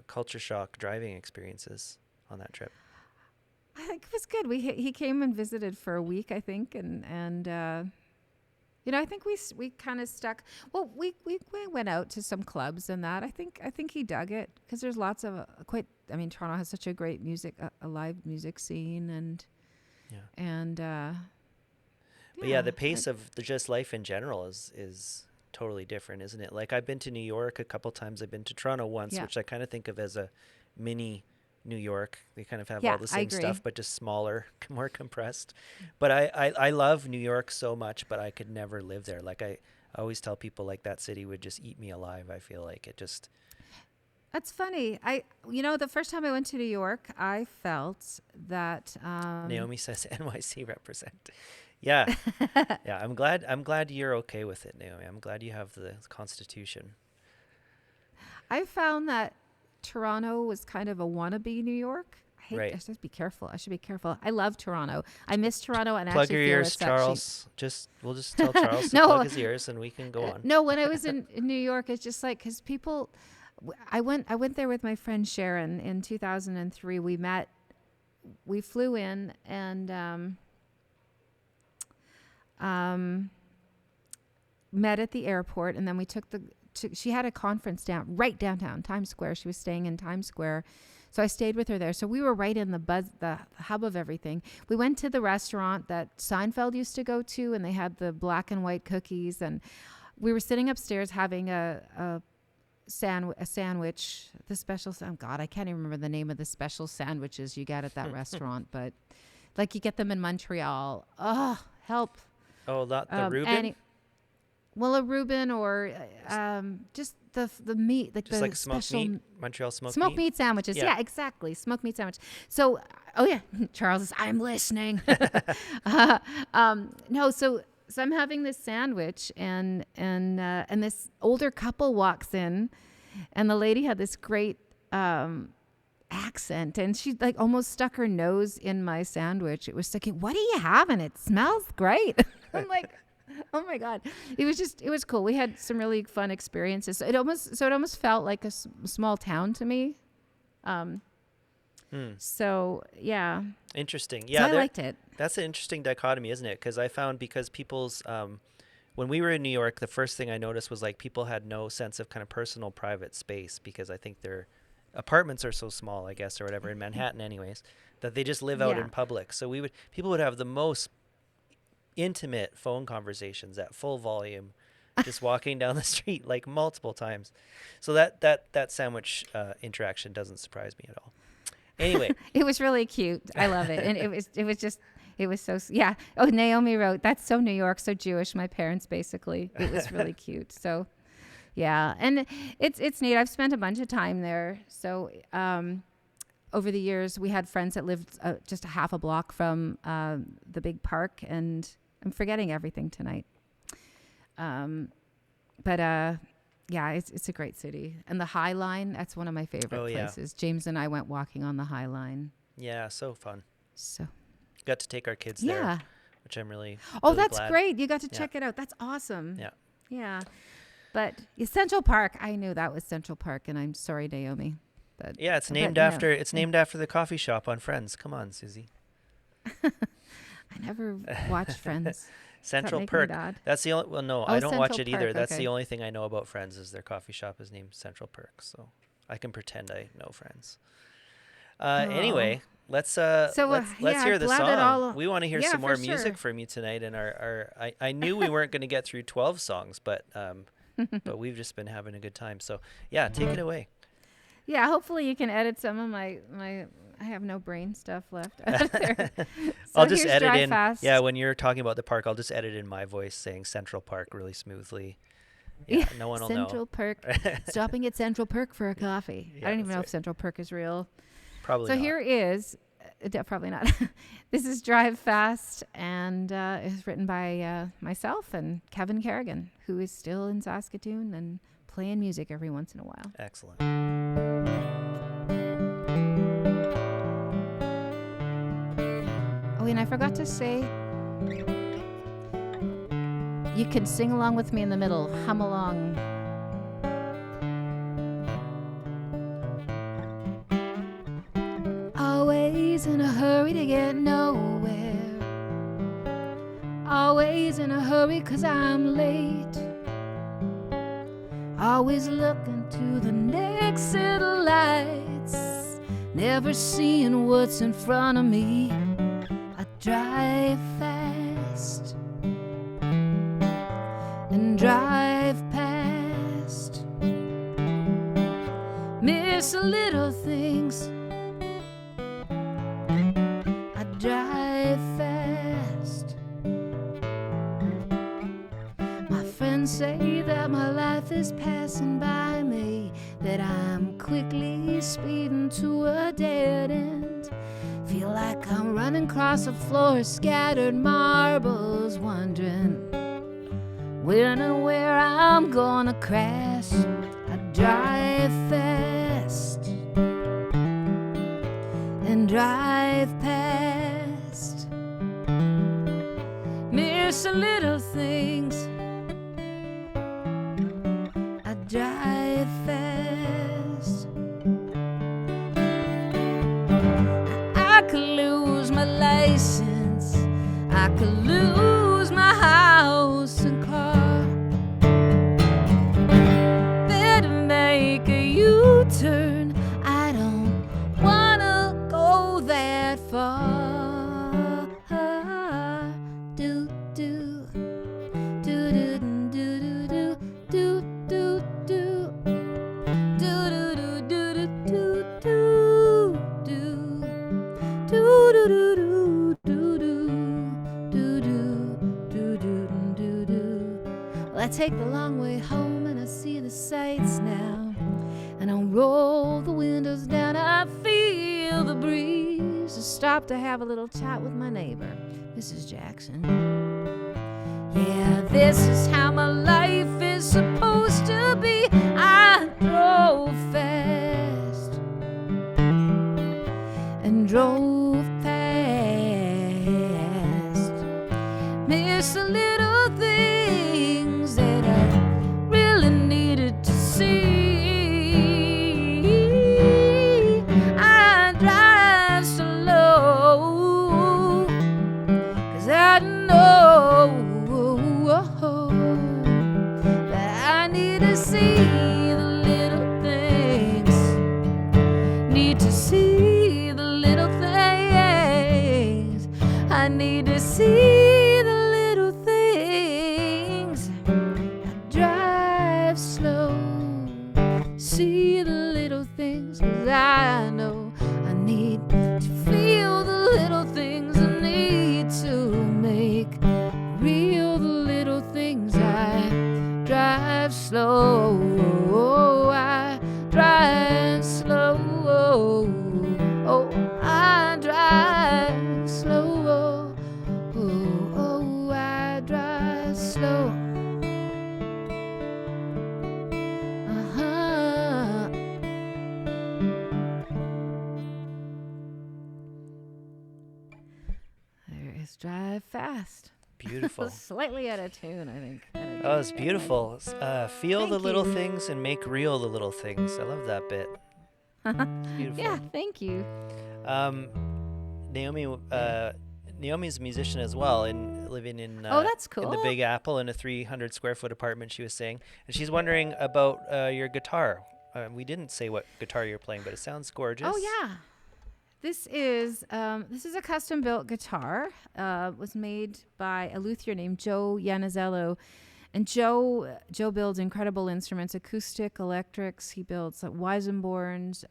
culture shock driving experiences on that trip? I think it was good. He came and visited for a week, I think, and I think we kind of stuck. Well, we went out to some clubs and that. I think he dug it because there's lots of quite. I mean, Toronto has such a great music, a live music scene, Yeah. and But yeah, yeah, the pace of the just life in general is totally different, isn't it? Like I've been to New York a couple times. I've been to Toronto once, yeah, which I kind of think of as a mini New York. They kind of have all yeah. the I same stuff, agree. but just smaller, more compressed. But I love New York so much, but I could never live there. Like I always tell people, like that city would just eat me alive. I feel like it just That's funny. The first time I went to New York, I felt that. Naomi says NYC represent. Yeah, yeah. I'm glad you're okay with it, Naomi. I'm glad you have the Constitution. I found that Toronto was kind of a wannabe New York. I Right. should be careful. I should be careful. I love Toronto. I miss Toronto and Plug actually your feel ears, it's actually Charles. Just we'll just tell Charles to plug no, his ears, and we can go on. no. When I was in New York, it's just like because people. I went there with my friend Sharon in 2003. We met. We flew in and um, met at the airport, and then we took she had a conference right downtown Times Square. She was staying in Times Square. So I stayed with her there. So we were right in the hub of everything. We went to the restaurant that Seinfeld used to go to, and they had the black and white cookies. And we were sitting upstairs having a sandwich. The special, oh God, I can't even remember the name of the special sandwiches you get at that restaurant, but like you get them in Montreal. Oh, help. Oh, the Reuben, And well, a Reuben or just the meat, like just the like smoked special meat, Montreal smoked smoked meat. meat sandwiches. Yeah. Yeah, exactly. Smoked meat sandwich. So, oh yeah, Charles is, I'm listening. No, so I'm having this sandwich, and this older couple walks in, and the lady had this great accent, and she like almost stuck her nose in my sandwich. It was like, "What are you having? It smells great." I'm like, oh my God. It was cool. We had some really fun experiences. It almost felt like a small town to me. Um, Hmm. so yeah, Interesting. so Yeah, I liked it. that's an interesting dichotomy, isn't it? Because I found because people's when we were in New York, the first thing I noticed was like people had no sense of kind of personal private space because I think their apartments are so small, I guess, or whatever in Manhattan, anyways, that they just live out Yeah. in public. So people would have the most intimate phone conversations at full volume, just walking down the street like multiple times. So that sandwich interaction doesn't surprise me at all. Anyway, It was really cute. I love it. And it was so, yeah. Oh, Naomi wrote, that's so New York, so Jewish. My parents basically, it was really cute. So yeah. And it's neat. I've spent a bunch of time there. So, over the years, we had friends that lived just a half a block from the big park, and I'm forgetting everything tonight. But yeah, it's a great city, and the High Line, that's one of my favorite oh yeah, places. James and I went walking on the High Line. yeah, so fun. So Got to take our kids there yeah, which I'm really, Oh, really that's glad. great. You got to Yeah. check it out. That's awesome. Yeah. Yeah. But Central Park, I knew that was Central Park, and I'm sorry, Naomi. But Yeah, it's named you know, after the coffee shop on Friends. Come on, Susie. I never watched Friends. Does that Central make me Perk. bad? That's the only. Well, no, Oh, I don't watch Central it either. Park. That's the Okay. only thing I know about Friends is their coffee shop is named Central Perk. So I can pretend I know Friends. Oh. Anyway, let's So let's yeah, hear the glad it song. all. We want to hear Yeah, some for more music sure. from you tonight. And I knew we weren't going to get through 12 songs, but we've just been having a good time. So yeah, take it away. Yeah, hopefully you can edit some of my. I have no brain stuff left out there. I'll So just here's edit Drive in. Yeah, Fast. when you're talking about the park, I'll just edit in my voice saying Central Park really smoothly. Yeah, Yeah, no one will know. Central Perk. Stopping at Central Perk for a coffee. I Yeah, don't even that's know if right. Central Perk is real. Probably So not. here is, probably not. This is Drive Fast, and it's written by myself and Kevin Kerrigan, who is still in Saskatoon and playing music every once in a while. Excellent. Oh, and I forgot to say, you can sing along with me in the middle, hum along. Always in a hurry to get nowhere. Always in a hurry 'cause I'm late. Always looking to the next set of lights. Never seeing what's in front of me. I drive fast and drive past. Miss little things. I drive fast. My friends say that my life is passing by me, that I'm quickly speeding to a dead end. Feel like I'm running across a floor of scattered marbles, wondering when and where I'm gonna crash. I drive fast and drive past. Miss the little things. I drive fast. I could lose my license. I could lose my house and car. Better make a U-turn. I don't wanna go that far. Do do do do do do do do do do do do do do do do do do do do. Well, I take the long way home and I see the sights now, and I roll the windows down. I feel the breeze. I stop to have a little chat with my neighbor, Mrs. Jackson. Yeah, this is how my life is supposed to be. I drove fast and drove past. Miss the little things that I really needed to see. I drive slow 'cause I know that I need to see the little things. Need to see the little things. I need to see the little things. I drive slow. See the little things, 'cause I know I need to feel the little things. I need to make real the little things. I drive slow. I drive slow. Oh, I drive slow. Oh, I drive slow. Uh-huh. There is drive fast. best. Beautiful. Slightly out of tune, I think. Oh, it's beautiful. Feel the Thank little you. things and make real the little things. I love that bit. It's Yeah, beautiful. thank you. Um, Naomi, Naomi's a musician as well, and living Oh, that's in cool. the Big Apple in a 300 square foot apartment. She was saying, and she's wondering about your guitar. We didn't say what guitar you're playing, but it sounds Oh gorgeous. yeah. This is a custom built guitar. Was made by a luthier named Joe Yanizello, and Joe builds incredible instruments, acoustic, electrics. He builds Weissenborns.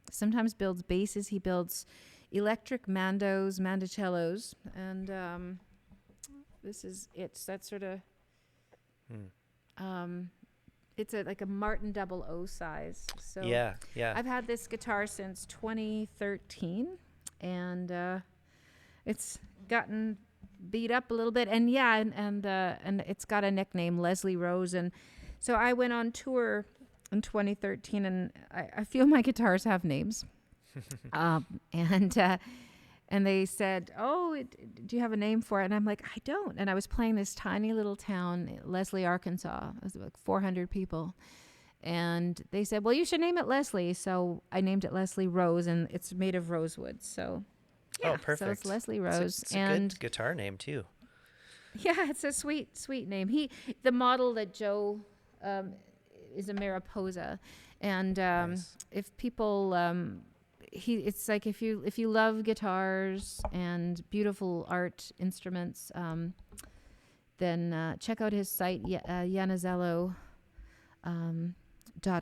Sometimes builds basses. He builds electric mandocellos, and this is it's that sort of Hmm. it's like a Martin double O size. So Yeah, yeah. I've had this guitar since 2013, and it's gotten beat up a little bit. And yeah, and it's got a nickname, Leslie Rose. And so I went on tour in 2013, and I feel my guitars have names. um, and uh, and they said, "Oh, do you have a name for it?" And I'm like, "I don't." And I was playing this tiny little town, Leslie, Arkansas. It was like 400 people. And they said, "Well, you should name it Leslie." So I named it Leslie Rose, and it's made of rosewood. So Oh, yeah, so it's perfect. Leslie Rose. It's a And good guitar name too. yeah, it's a sweet name. The model that Joe um, is a Mariposa, and Nice. if people it's like if you love guitars and beautiful art instruments, then check out his site, Yanizello.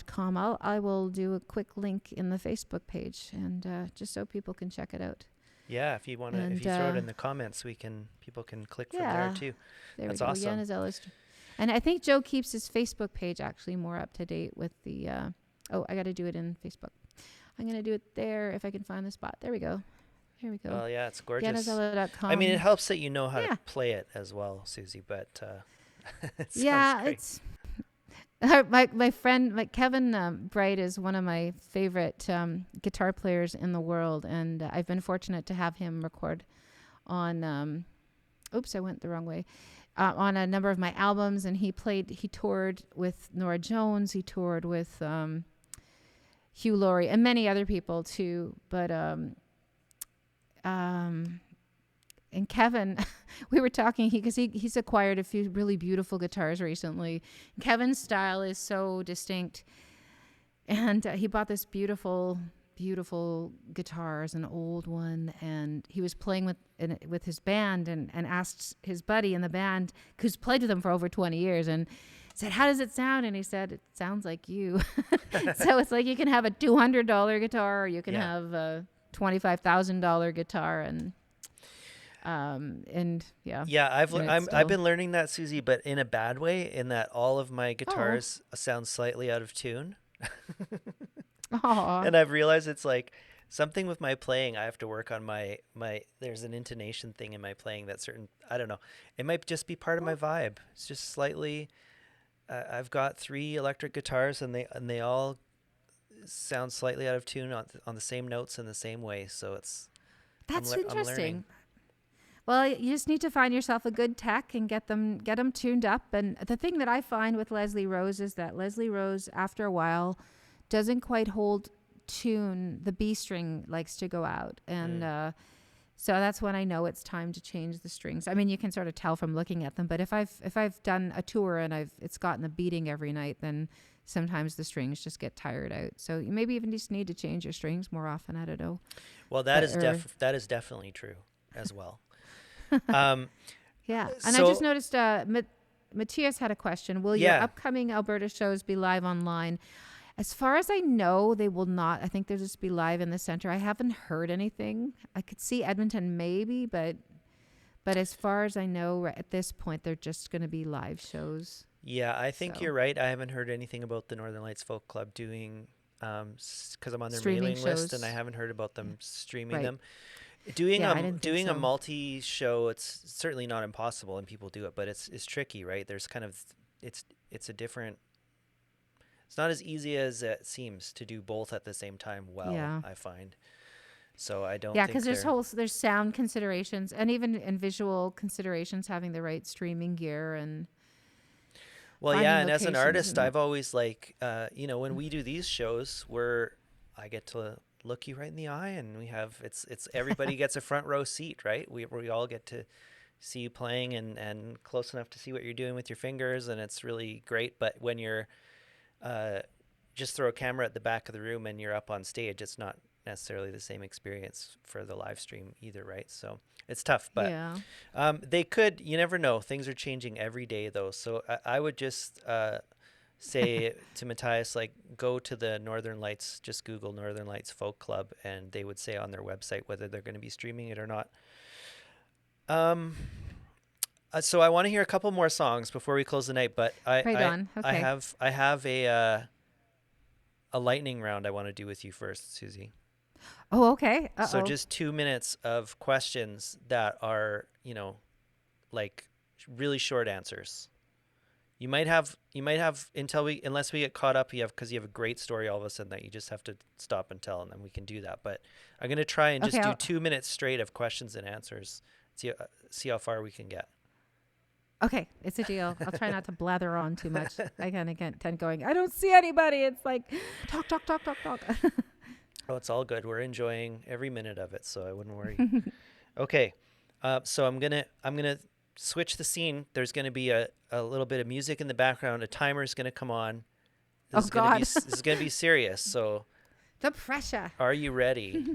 .com. I will do a quick link in the Facebook page, and just so people can check it out. Yeah, if you want to, if And you throw it in the comments, people can click from there yeah, too. there we That's go. awesome. Yanizello's. And I think Joe keeps his Facebook page actually more up to date with the. Oh, I got to do it in Facebook. I'm gonna do it there if I can find the spot. There we go. Here we go. Well, yeah, it's gorgeous. I mean, it Yanizello.com. helps that you know how to Yeah. play it as well, Susie, but it sounds Yeah, great. it's my friend, like Kevin Bright, is one of my favorite guitar players in the world, and I've been fortunate to have him record on. Oops, I went the wrong way. On a number of my albums, and he toured with Nora Jones, he toured with Hugh Laurie, and many other people too. But and Kevin, we were talking because he's acquired a few really beautiful guitars recently. Kevin's style is so distinct, and he bought this beautiful guitar, as an old one, and he was playing with his band, and asked his buddy in the band, who's played with him for over 20 years, and said, "How does it sound?" And he said, "It sounds like you." So it's like you can have a $200 guitar, or you can Yeah. have a $25,000 guitar, and yeah, Yeah, and it's I've still been learning that, Susie, but in a bad way, in that all of my oh guitars sound slightly out of tune. oh And I've realized it's like something with my playing. I have to work on my there's an intonation thing in my playing that certain, I don't know. It might just be part of my vibe. It's just slightly I've got three electric guitars, and they all sound slightly out of tune on the same notes in the same way. So that's I'm learning. interesting. Well, you just need to find yourself a good tech and get them tuned up. And the thing that I find with Leslie Rose is that Leslie Rose, after a while, doesn't quite hold tune. The B string likes to go out, and Mm. so that's when I know it's time to change the strings. I mean, you can sort of tell from looking at them. But if I've done a tour and it's gotten a beating every night, then sometimes the strings just get tired out. So you maybe even just need to change your strings more often. I don't know, Well, but that is definitely true as well. Um, yeah. And I just so noticed Matthias had a question. Will your yeah, upcoming Alberta shows be live online? As far as I know, they will not. I think they'll just be live in the center. I haven't heard anything. I could see Edmonton maybe, but as far as I know, at this point, they're just going to be live shows. yeah, I think So you're right. I haven't heard anything about the Northern Lights Folk Club doing, because I'm on their streaming mailing list, and I shows, haven't heard about yeah. them streaming Right? them. Doing Yeah, I didn't think doing a so. multi show, it's certainly not impossible, and people do it, but it's tricky, right? There's kind of it's a different. It's not as easy as it seems to do both at the same time. Well, Yeah. I find. So I don't Yeah, think because they're. there's sound considerations and even in visual considerations, having the right streaming gear and Well, yeah, finding and as an locations artist, and I've always when we do these shows, I get to look you right in the eye, and it's everybody gets a front row seat, right? We all get to see you playing and close enough to see what you're doing with your fingers, and it's really great. But when you're uh, just throw a camera at the back of the room and you're up on stage, it's not necessarily the same experience for the live stream either, right? So it's tough, but yeah. they could. You never know. Things are changing every day, though. So I would just say to Matthias, like, go to the Northern Lights. Just Google Northern Lights Folk Club, and they would say on their website whether they're going to be streaming it or not. Um, so I want to hear a couple more songs before we close the night, but Right on. Okay. I have a lightning round I want to do with you first, Susie. Oh, okay. So Uh-oh. just 2 minutes of questions that are, like really short answers. You might have unless we get caught up, because you have a great story all of a sudden that you just have to stop and tell, and then we can do that. But I'm going to try and Okay. just do 2 minutes straight of questions and answers. See how far we can get. Okay. It's a deal. I'll try not to blather on too much. I kind of get tend going, I don't see anybody. It's like talk, talk, talk, talk, talk. Oh, it's all good. We're enjoying every minute of it, so I wouldn't worry. Okay. So I'm gonna switch the scene. There's gonna be a little bit of music in the background. A timer is gonna come on. Oh, God. This is gonna be serious. So The pressure. are you ready?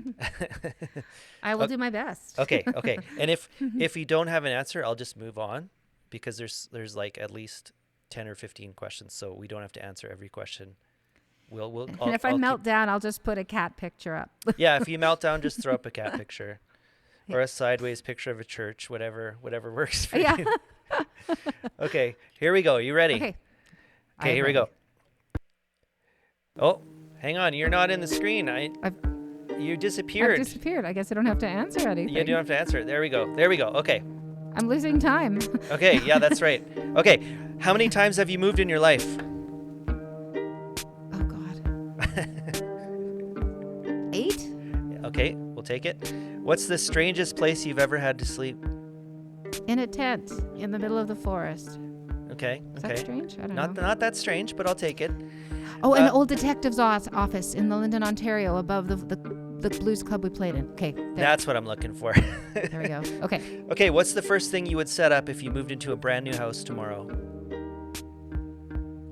I will do my best. Okay. And if you don't have an answer, I'll just move on, because there's like at least 10 or 15 questions, so we don't have to answer every question. And if I melt down, I'll just put a cat picture up. Yeah, if you melt down, just throw up a cat picture. Or a sideways picture of a church, whatever works for Yeah. you. Okay, here we go. You ready? Okay. Okay, here we go. Oh, hang on. You're not in the screen. You disappeared. I've disappeared. I guess I don't have to answer anything. You don't have to answer it. There we go. Okay. I'm losing time. Okay, yeah, that's right. Okay, how many times have you moved in your life? Oh, God. 8? Okay, we'll take it. What's the strangest place you've ever had to sleep? In a tent in the middle of the forest. Okay. Is that strange? I don't know. Not that strange, but I'll take it. Oh, an old detective's office in Linden, Ontario, above the blues club we played in. Okay, there. That's what I'm looking for. There we go. Okay. Okay, what's the first thing you would set up if you moved into a brand new house tomorrow?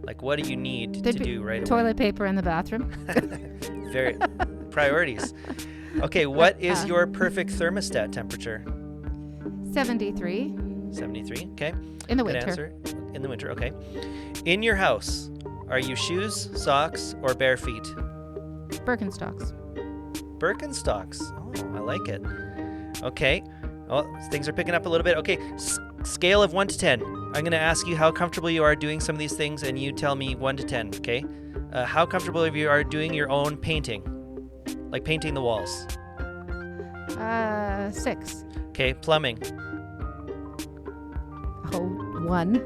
Like, what do you need to do right away? Toilet paper in the bathroom. Very priorities. Okay, what is your perfect thermostat temperature? 73. 73. Okay. In the Good winter. answer. In the winter. Okay. In your house, are you shoes, socks, or bare feet? Birkenstocks. Birkenstocks. Oh, I like it. Okay. Oh, things are picking up a little bit. Okay. Scale of 1 to 10. I'm going to ask you how comfortable you are doing some of these things, and you tell me 1 to 10. Okay. How comfortable you are doing your own painting, like painting the walls. 6. Okay. Plumbing. Oh, 1.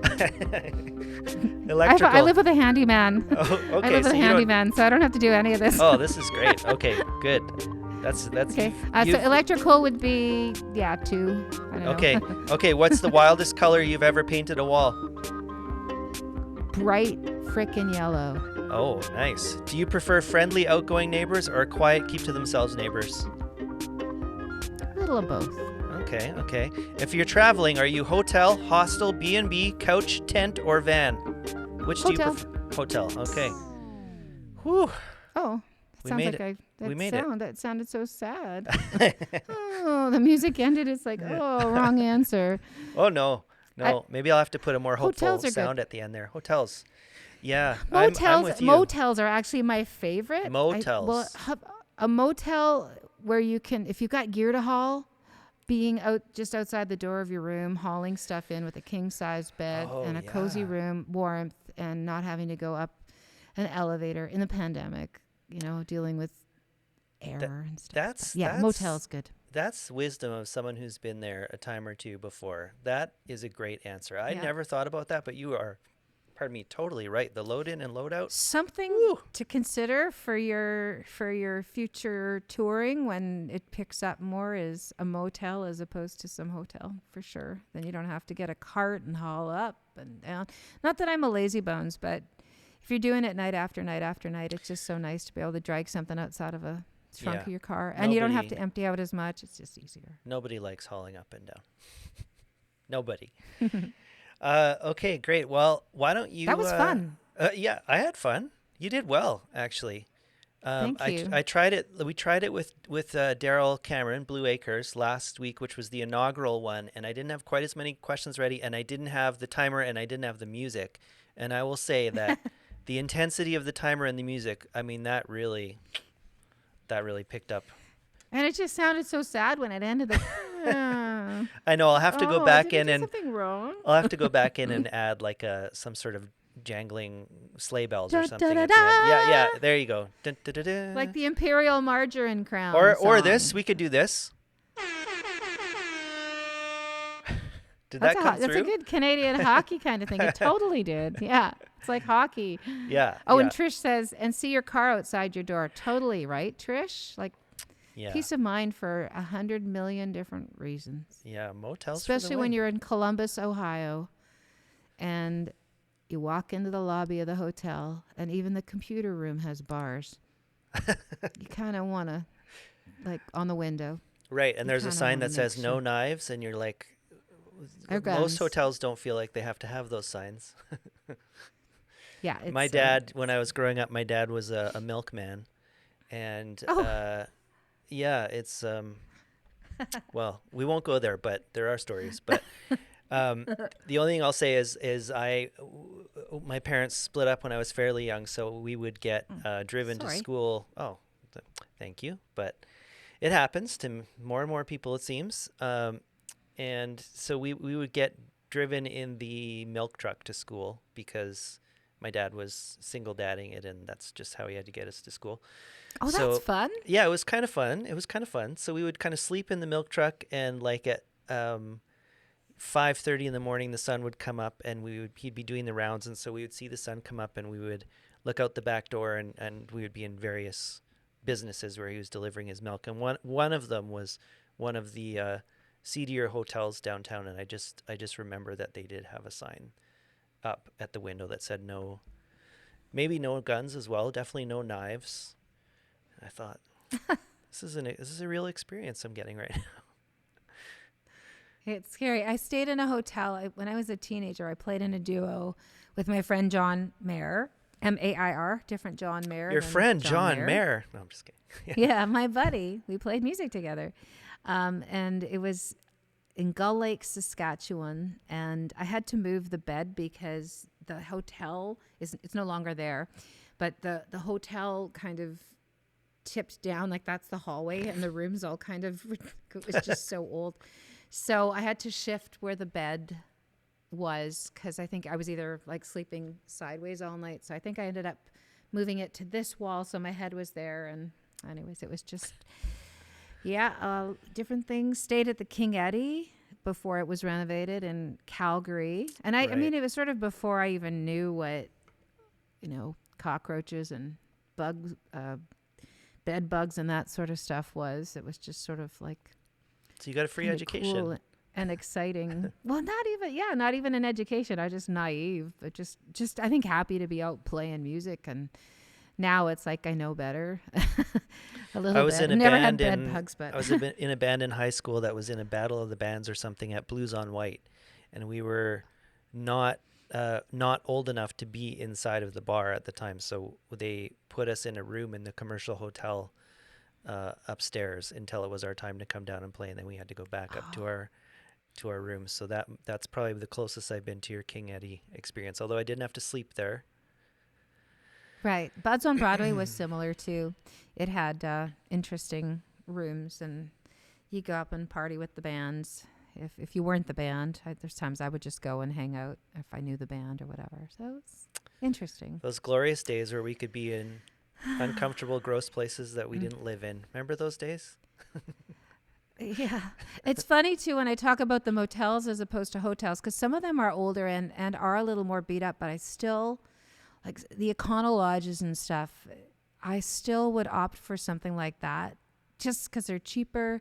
Electrical. I live with a handyman. Oh, okay. I live with so a you don't- handyman, so I don't have to do any of this. Oh, this is great. Okay, good. That's Okay. So you've- electrical would be 2. I don't know. Okay. Okay, what's the wildest color you've ever painted a wall? Bright frickin' yellow. Oh, nice. Do you prefer friendly, outgoing neighbors or quiet, keep to themselves neighbors? A little of both. Okay. If you're traveling, are you hotel, hostel, B&B, couch, tent, or van? Which Hotel. do you prefer? Hotel. Okay. Whew. Oh, We sounds made like it. that We made it. sound. That sounded so sad. Oh, the music ended. It's like, oh, wrong answer. Oh no. Maybe I'll have to put a more hopeful Hotels are good. sound at the end there. Hotels. Yeah. Motels. I'm with you. Motels are actually my favorite. Motels. A motel where you can, if you've got gear to haul, being out just outside the door of your room, hauling stuff in with a king size bed Oh, and a cozy yeah. room, warmth, and not having to go up an elevator in the pandemic. Dealing with air and stuff. That's motel's good. That's wisdom of someone who's been there a time or two before. That is a great answer. I Yeah. never thought about that, but you are pardon me, totally right. The load in and load out. Something Woo. to consider for your future touring when it picks up more is a motel as opposed to some hotel, for sure. Then you don't have to get a cart and haul up and down. Not that I'm a lazy bones, but if you're doing it night after night after night, it's just so nice to be able to drag something outside of a trunk Yeah. of your car, and you don't have Nobody to empty out as much. It's just easier. nobody likes hauling up and down. Nobody. Okay, great. Well, why don't That you? was fun. Yeah, I had fun. You did well, actually. Thank you. I tried it. We tried it with Daryl Cameron, Blue Acres, last week, which was the inaugural one, and I didn't have quite as many questions ready, and I didn't have the timer, and I didn't have the music. And I will say that the intensity of the timer and the music, I mean, that really picked up. And it just sounded so sad when it ended. Like, I know I'll have to go oh, back did I in do and something wrong? I'll have to go back in and add like some sort of jangling sleigh bells or Da, something da, da, at the end. Yeah, yeah. da. There you go. Dun, dun, dun, Like dun. the Imperial Margarine Crown Or song. this. We could do this. Did that come That's a through? good Canadian hockey kind of thing. It totally did. Yeah. It's like hockey. Yeah. Oh, yeah, and Trish says, and see your car outside your door. Totally, right, Trish? Like yeah. peace of mind for 100 million different reasons. Yeah. Motels for the Especially when win. you're in Columbus, Ohio, and you walk into the lobby of the hotel, and even the computer room has bars. You kind of want to, like, on the window. Right. And You there's a kinda sign wanna that make says no sure. knives, and you're like, Or most guns. hotels don't feel like they have to have those signs. Yeah, it's My dad, when I was growing up, my dad was a milkman, and Oh. yeah, it's well, we won't go there, but there are stories. But the only thing I'll say is my parents split up when I was fairly young, so we would get driven to Sorry. school. Oh, thank you, but it happens to more and more people, it seems. And so we would get driven in the milk truck to school because my dad was single dadding it, and that's just how he had to get us to school. Oh, that's So fun. yeah, it was kind of fun. It was kind of fun. So we would kind of sleep in the milk truck, and like at 5:30 in the morning, the sun would come up, and he'd be doing the rounds, and so we would see the sun come up, and we would look out the back door, and we would be in various businesses where he was delivering his milk, and one of them was one of the seedier hotels downtown, and I just remember that they did have a sign up at the window that said no, maybe no guns as well, definitely no knives. I thought, this is a real experience I'm getting right now. It's scary. I stayed in a hotel when I was a teenager. I played in a duo with my friend John Mayer, Mair, different John Mayer. Your than friend John Mayer. Mayer. No, I'm just kidding. Yeah, my buddy. We played music together. And it was in Gull Lake, Saskatchewan. And I had to move the bed because the hotel it's no longer there. But the hotel kind of tipped down, like that's the hallway, and the room's all kind of, it was just so old. So I had to shift where the bed was because I think I was either like sleeping sideways all night. So I think I ended up moving it to this wall so my head was there. And anyways, it was just, yeah, different things. Stayed at the King Eddie before it was renovated in Calgary. And I mean, Right. it was sort of before I even knew what, cockroaches and bugs, bed bugs and that sort of stuff was. It was just sort of like So you got a free kinda education. cool and exciting. Well, not even an education. I was just naive, but just I think happy to be out playing music. And now it's like I know better a little I was bit. in a Never had band bed bugs, but I was in a band in high school that was in a battle of the bands or something at Blues on White, and we were not not old enough to be inside of the bar at the time, so they put us in a room in the commercial hotel upstairs until it was our time to come down and play, and then we had to go back up to our rooms. So that's probably the closest I've been to your King Eddie experience, although I didn't have to sleep there. right. Buds on Broadway was similar too. It had interesting rooms, and you go up and party with the bands. If you weren't the band, there's times I would just go and hang out if I knew the band or whatever. So it's interesting. Those glorious days where we could be in uncomfortable, gross places that we didn't live in. Remember those days? Yeah. It's funny too when I talk about the motels as opposed to hotels, because some of them are older and are a little more beat up, but I still like the Econo lodges and stuff. I still would opt for something like that just because they're cheaper.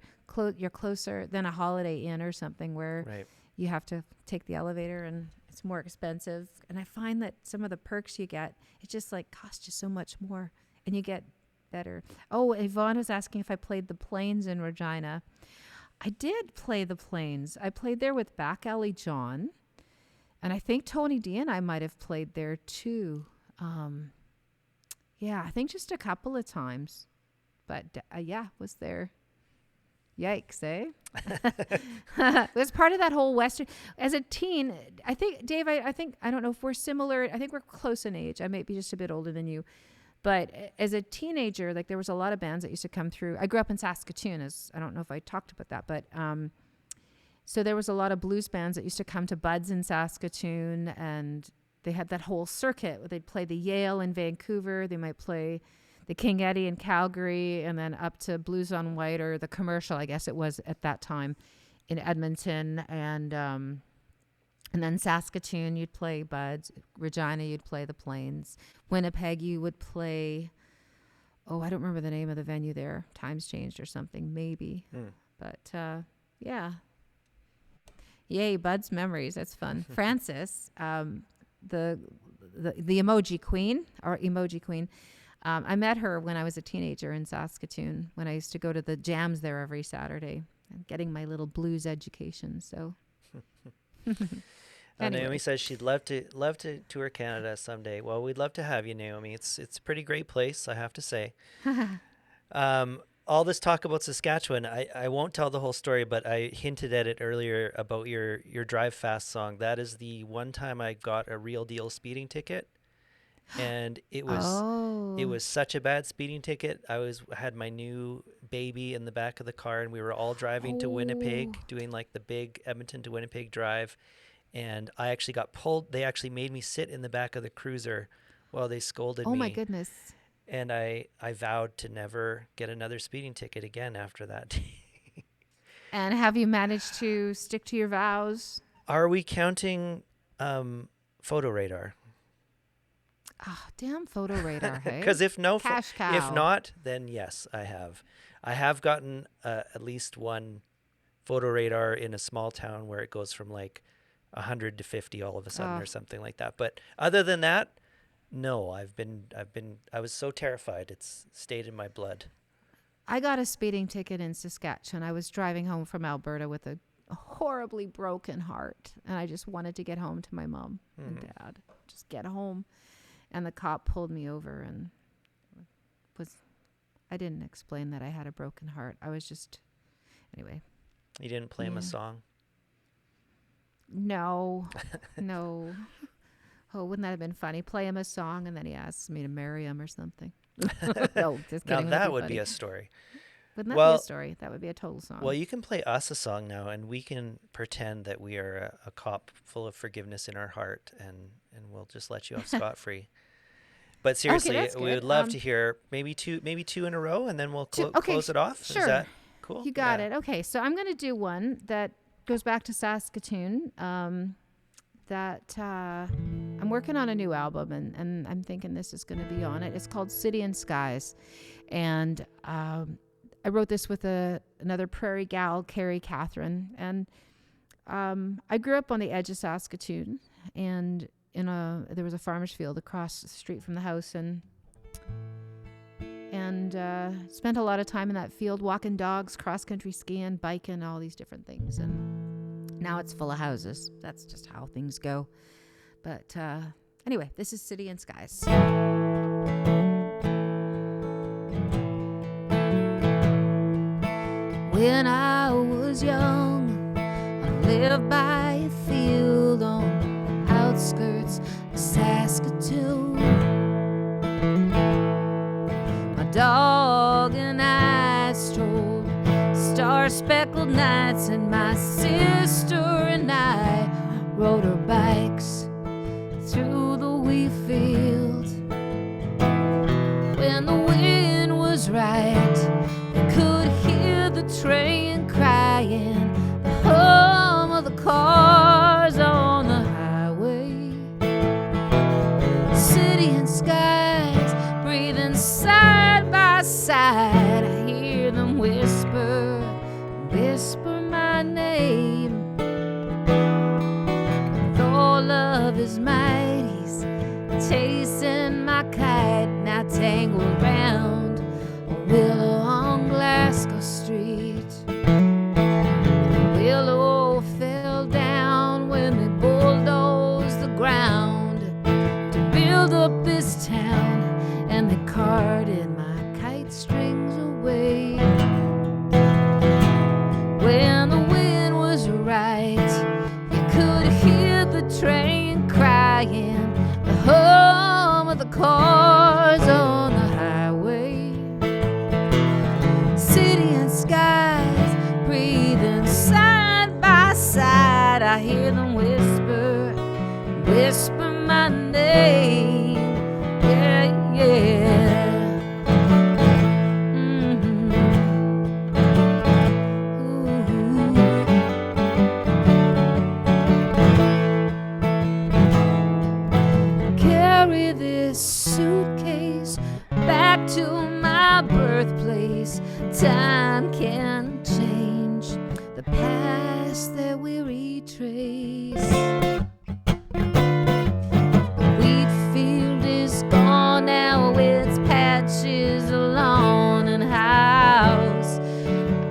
You're closer than a Holiday Inn or something where Right. you have to take the elevator and it's more expensive. And I find that some of the perks you get, it just like costs you so much more and you get better. Oh, Yvonne was asking if I played the Plains in Regina. I did play the Plains. I played there with Back Alley John. And I think Tony D and I might have played there too. Yeah, I think just a couple of times. But yeah, was there. Yikes, eh? It was part of that whole Western. As a teen, I think, Dave, I think, I don't know if we're similar. I think we're close in age. I might be just a bit older than you. But as a teenager, like there was a lot of bands that used to come through. I grew up in Saskatoon, I don't know if I talked about that, but so there was a lot of blues bands that used to come to Bud's in Saskatoon, and they had that whole circuit where they'd play the Yale in Vancouver, they might play the King Eddie in Calgary, and then up to Blues on White or the Commercial, I guess it was at that time, in Edmonton, and then Saskatoon, you'd play Bud's. Regina, you'd play the Plains. Winnipeg, you would play, I don't remember the name of the venue there. Times changed or something, maybe. But, yeah. Yay, Bud's memories. That's fun. Frances, the emoji queen, I met her when I was a teenager in Saskatoon, when I used to go to the jams there every Saturday and getting my little blues education. So... Anyway. Naomi says she'd love to tour Canada someday. Well, we'd love to have you, Naomi. It's a pretty great place, I have to say. All this talk about Saskatchewan, I won't tell the whole story, but I hinted at it earlier about your Drive Fast song. That is the one time I got a real deal speeding ticket, and it was such a bad speeding ticket. I had my new baby in the back of the car, and we were all driving to Winnipeg, doing like the big Edmonton to Winnipeg drive. And I actually got pulled. They actually made me sit in the back of the cruiser while they scolded me. Oh, my goodness. And I vowed to never get another speeding ticket again after that. And have you managed to stick to your vows? Are we counting photo radar? Oh, damn photo radar, hey? Because if Cash cow. if not, then yes, I have. I have gotten at least one photo radar in a small town where it goes from like 100 to 50 all of a sudden or something like that. But other than that, no, I was so terrified. It's stayed in my blood. I got a speeding ticket in Saskatchewan. I was driving home from Alberta with a horribly broken heart. And I just wanted to get home to my mom and dad. Just get home. And the cop pulled me over and I didn't explain that I had a broken heart. I was just, anyway. You didn't play him a song? No. Oh, wouldn't that have been funny? Play him a song and then he asks me to marry him or something. No, just kidding. Now that would be a story. Wouldn't that be a story? That would be a total song. Well, you can play us a song now, and we can pretend that we are a cop full of forgiveness in our heart, and we'll just let you off scot-free. But seriously, we would love to hear maybe two in a row, and then we'll close it off. Sure. Is that cool? You got it. Okay, so I'm going to do one that goes back to Saskatoon. I'm working on a new album, and I'm thinking this is going to be on it. It's called City and Skies, and I wrote this with another prairie gal, Carrie Catherine, and I grew up on the edge of Saskatoon, and there was a farmer's field across the street from the house, and spent a lot of time in that field walking dogs, cross-country skiing, biking, all these different things, and now it's full of houses. That's just how things go. But anyway, this is City and Skies. When I was young, I lived by a field on the outskirts of Saskatoon. My dog and I strolled star-speckled nights, and my sister and I rode our bikes through the wheat field. When the wind was right, we could hear the train cry and skies breathing side by side. I hear them whisper, whisper my name. Though love is might, he's chasing my kite. Now tangled round a willow on Glasgow Street. The willow fell down when they bulldozed the ground to build up this town, and they carted my kite strings away. When the wind was right, you could hear the train crying, the hum of the cars on the highway. City and skies breathing side by side. I hear them whisper, whisper my name. Yeah, yeah. Carry this suitcase back to my birthplace. Time can change the past that we retrace. The wheat field is gone now, its patches of lawn and house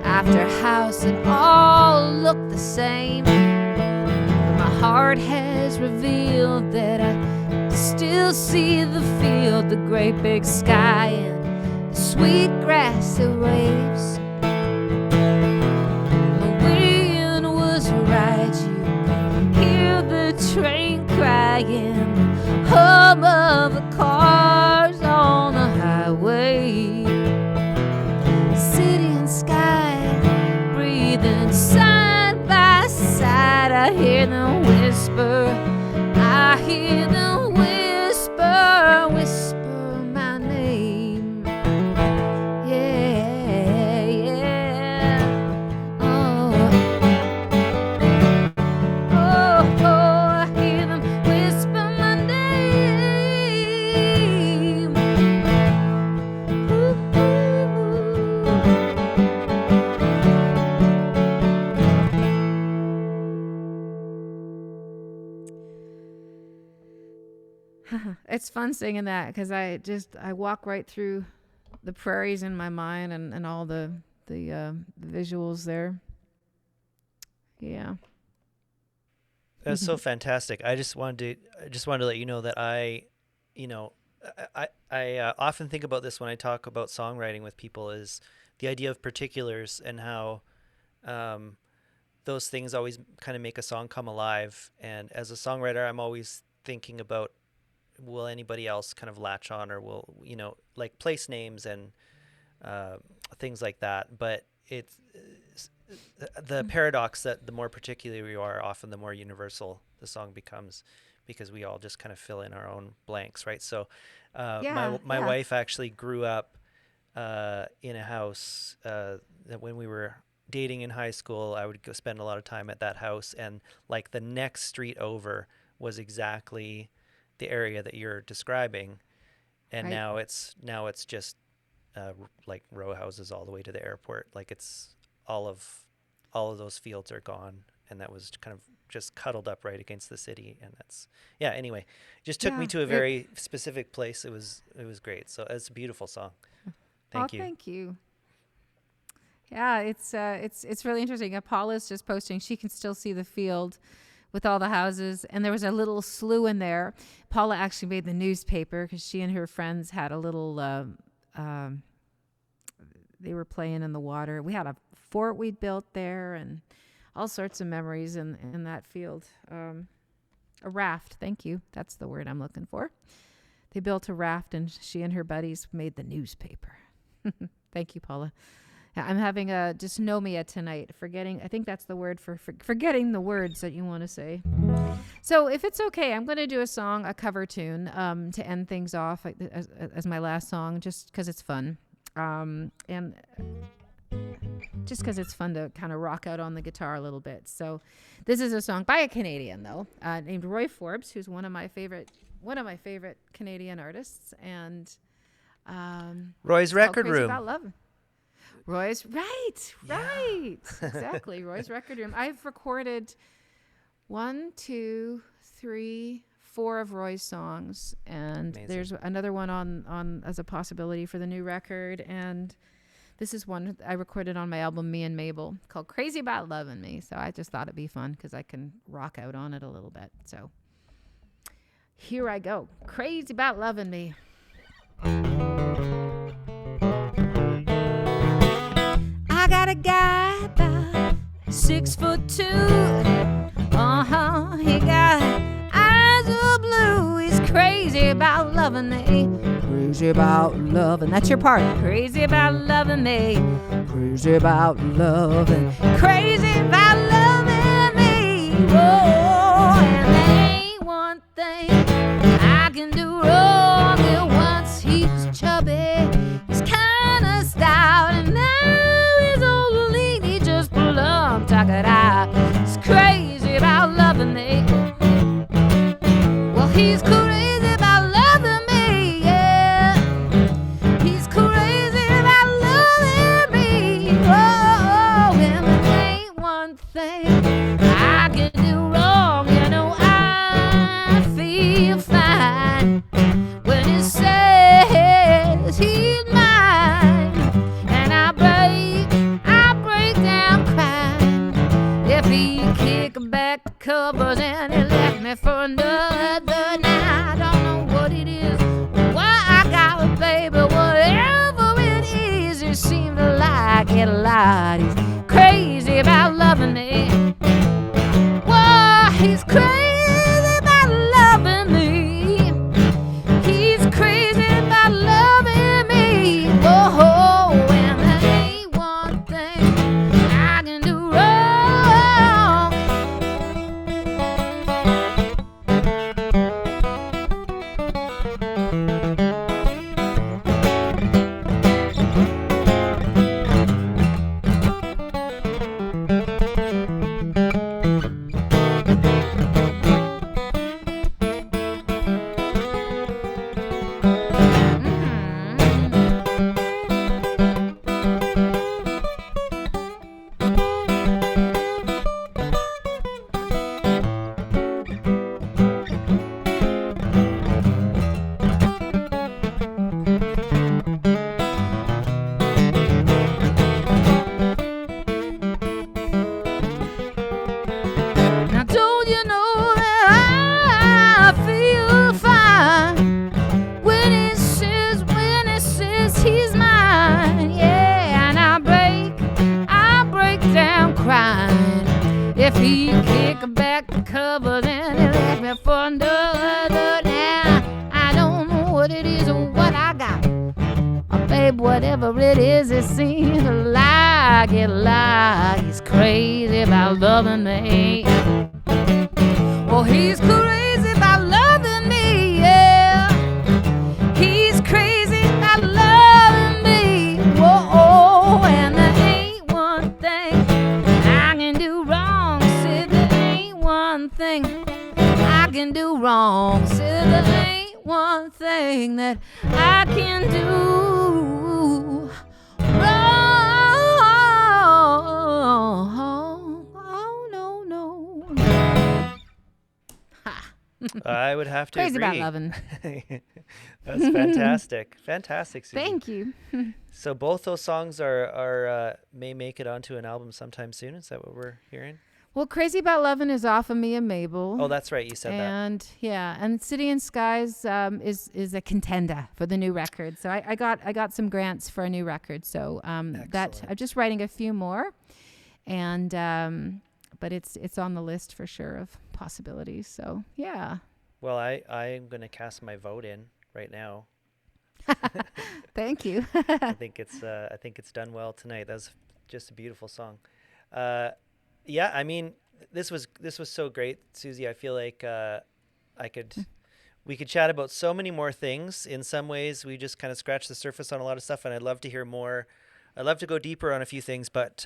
after house, it all looked the same. My heart has revealed that I still see the field, the great big sky, and the sweet grass that waves. The wind was right, you could hear the train crying, hum of the cars on the highway. City and sky breathing side by side. I hear them whisper, I hear them whisper, whisper my name. Yeah, yeah. Oh, oh, oh, I hear them whisper my name. Ooh, It's fun singing that because I walk right through the prairies in my mind and all the visuals there. Yeah. That's so fantastic. I just wanted to let you know that you know, I often think about this when I talk about songwriting with people, is the idea of particulars and how um, those things always kind of make a song come alive. And as a songwriter, I'm always thinking about, will anybody else kind of latch on, or will, like place names and uh, things like that. But it's the paradox that the more particular you are, often the more universal the song becomes, because we all just kind of fill in our own blanks, right? So Yeah, my yeah. wife actually grew up in a house that when we were dating in high school, I would go spend a lot of time at that house, and like the next street over was exactly the area that you're describing, and Right. now it's just like row houses all the way to the airport. Like it's all of all of those fields are gone, and that was kind of just cuddled up right against the city. And that's, yeah. Anyway, it just took me Yeah. to a very specific place. It was great. So it's a beautiful song. Oh, Thank you. thank you. Yeah, it's really interesting. Paula's just posting. She can still see the field with all the houses, and there was a little slough in there. Paula actually made the newspaper because she and her friends had a little. They were playing in the water. We had a fort we'd built there, and all sorts of memories in that field. A raft. Thank you. That's the word I'm looking for. They built a raft, and she and her buddies made the newspaper. Thank you, Paula. Yeah, I'm having a dysnomia tonight. I think that's the word for forgetting the words that you want to say. So if it's okay, I'm going to do a cover tune, to end things off as my last song, just because it's fun. And just because it's fun to kind of rock out on the guitar a little bit. So this is a song by a Canadian though, named Roy Forbes, who's one of my favorite Canadian artists, and Roy's it's called Record Crazy Room. About Love. Roy's right, exactly. Roy's Record Room. I've recorded 1, 2, 3, 4 of Roy's songs, and Amazing. there's another one on as a possibility for the new record, and this is one I recorded on my album Me and Mabel called Crazy About Loving Me. So I just thought it'd be fun because I can rock out on it a little bit. So here I go. Crazy About Loving Me. I got a guy about 6'2". He got eyes of blue. He's crazy about loving me. Crazy about loving. That's your part. Crazy about loving me. Crazy about loving. Crazy about loving me. Oh, and there ain't one thing I can do wrong. And once he was chubby, he's kind of stout, and now he's old lean. He just plumb tuck it out. He's crazy about loving me. Well, he's crazy about loving me, yeah. He's crazy about loving me. Oh, and there ain't one thing I can do wrong. You know, I feel fine when he says he's mine, and I break down crying if he kick back the covers and he left me for another night. I don't know what it is, why I got a baby, whatever it is, he seems to like it a lot. He's crazy about loving me. Whoa, he's crazy about loving me. He's crazy about loving me. Whoa, and there ain't one thing I can do wrong. Now don't you know that I feel fine when he says he's mine, yeah, and I break down crying if he kick back the covers and he left me for another. Now I don't know what it is or what I got. Oh, babe, whatever it is, it seems to like it like he's crazy about loving me. Oh, he's crazy about loving me, yeah. He's crazy about loving me. Whoa, and there ain't one thing I can do wrong. Said there ain't one thing I can do wrong. Said there ain't one thing that I can do wrong. Oh, no, no. Ha. I would have to Crazy agree. about loving. That's fantastic. Fantastic, Suzie. Thank you. So both those songs are may make it onto an album sometime soon. Is that what we're hearing? Well, Crazy About Lovin' is off of Me and Mabel. Oh, that's right. You said that. And yeah, and City and Skies is a contender for the new record. So I got some grants for a new record. So that Excellent. I'm just writing a few more, and but it's on the list for sure of possibilities. So yeah. Well, I'm going to cast my vote in right now. Thank you. I think it's done well tonight. That was just a beautiful song. Yeah, I mean, this was so great, Suzie. I feel like we could chat about so many more things. In some ways, we just kind of scratched the surface on a lot of stuff, and I'd love to hear more I'd love to go deeper on a few things, but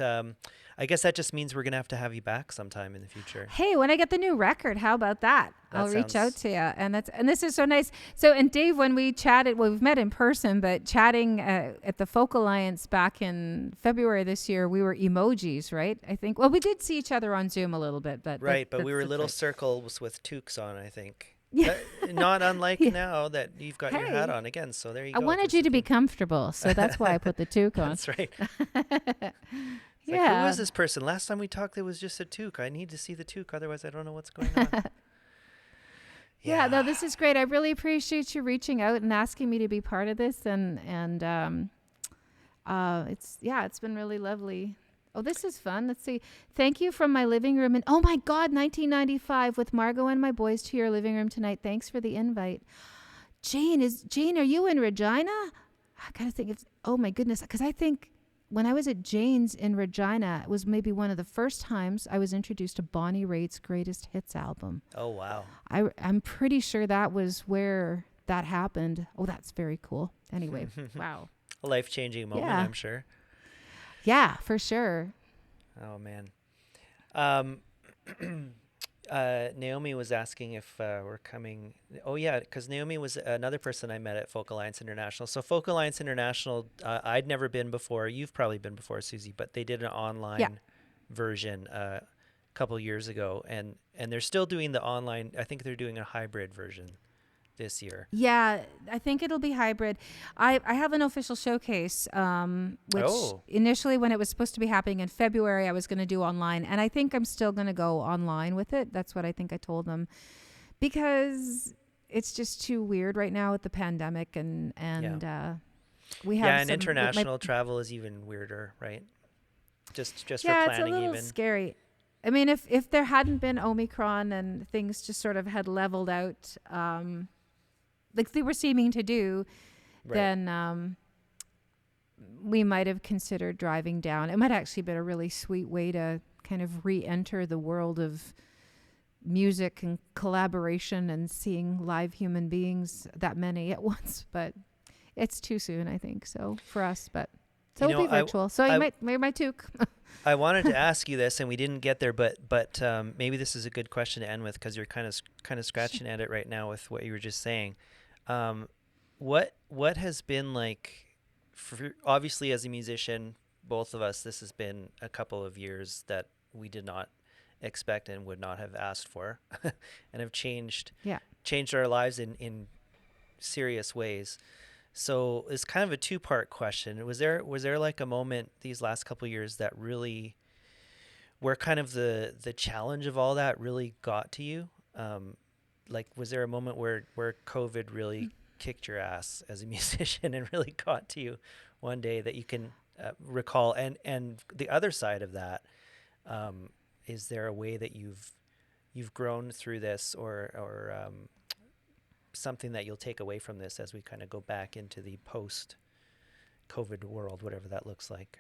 I guess that just means we're gonna have to have you back sometime in the future. Hey, when I get the new record, how about that? That I'll reach out sounds to you, and this is so nice. So, and Dave, when we chatted, well, we've met in person, but chatting at the Folk Alliance back in February this year, we were emojis, right? I think. Well, we did see each other on Zoom a little bit, but right, but we were that's little right. circles with toques on, I think. Yeah, Not unlike yeah. now that you've got your hat Hey, on again. So there you I go. wanted There's you the to be theme. comfortable, so that's why I put the toque on. That's right. It's like, who Yeah. is this person? Last time we talked, it was just a toque. I need to see the toque, otherwise I don't know what's going on. Yeah, no, Yeah. this is great. I really appreciate you reaching out and asking me to be part of this, it's been really lovely. Oh, this is fun. Let's see. Thank you from my living room, and oh my God, 1995 with Margot and my boys to your living room tonight. Thanks for the invite. Jane, are you in Regina? I gotta think. Oh my goodness, because I think when I was at Jane's in Regina, it was maybe one of the first times I was introduced to Bonnie Raitt's greatest hits album. Oh wow. I'm pretty sure that was where that happened. Oh, that's very cool. Anyway, wow. A life-changing moment, Yeah. I'm sure. Yeah, for sure. Oh man. Um, Naomi was asking if we're coming. Oh yeah, because Naomi was another person I met at Folk Alliance International. So Folk Alliance International, I'd never been before. You've probably been before, Susie, but they did an Yeah. online version a couple years ago, and they're still doing the online. I think they're doing a hybrid version this year. Yeah, I think it'll be hybrid. I have an official showcase, which Oh, initially, when it was supposed to be happening in February, I was going to do online. And I think I'm still going to go online with it. That's what I think I told them. Because it's just too weird right now with the pandemic. yeah, We yeah, have and some, like my, international travel is even weirder, right? Just for yeah, it's a planning, little even. scary. I mean, if there hadn't been Omicron and things just sort of had leveled out, like they were seeming to do, Right. then we might have considered driving down. It might actually been a really sweet way to kind of re-enter the world of music and collaboration and seeing live human beings, that many at once. But it's too soon, I think. So for us, but so You it'll know, be virtual. So you I might wear my toque. I wanted to ask you this, and we didn't get there, but maybe this is a good question to end with because you're kind of scratching at it right now with what you were just saying. Um, what has been like, for, obviously as a musician, both of us, this has been a couple of years that we did not expect and would not have asked for, and have Yeah. changed our lives in serious ways. So it's kind of a two-part question. Was there like a moment these last couple of years that really, where kind of the challenge of all that really got to you? Like, was there a moment where COVID really kicked your ass as a musician and really got to you one day that you can recall? And the other side of that, is there a way that you've grown through this, or something that you'll take away from this as we kind of go back into the post-COVID world, whatever that looks like?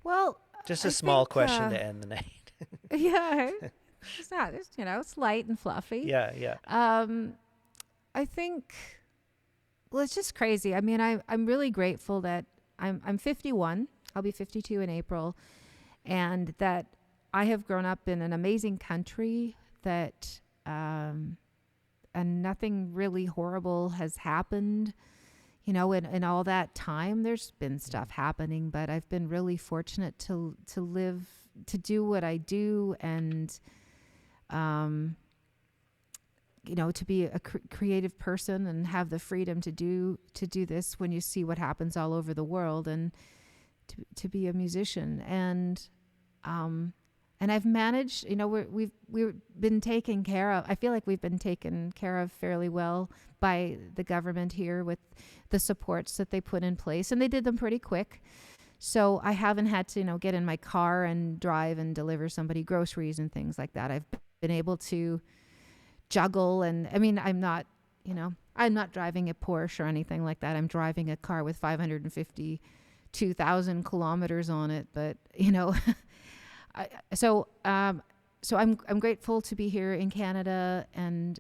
Well, Just a I small think, question to end the night. yeah, it's not, it's light and fluffy. Yeah, yeah. I think, well, it's just crazy. I mean, I'm really grateful that I'm 51. I'll be 52 in April, and that I have grown up in an amazing country that, and nothing really horrible has happened. In all that time, there's been stuff happening, but I've been really fortunate to live, to do what I do, and to be a creative person and have the freedom to do this when you see what happens all over the world, and to be a musician. And I've managed, we've been taken care of. I feel like we've been taken care of fairly well by the government here with the supports that they put in place, and they did them pretty quick. So I haven't had to, get in my car and drive and deliver somebody groceries and things like that. I've been able to juggle, and I mean, I'm not driving a Porsche or anything like that. I'm driving a car with 552,000 kilometers on it, but so I'm grateful to be here in Canada and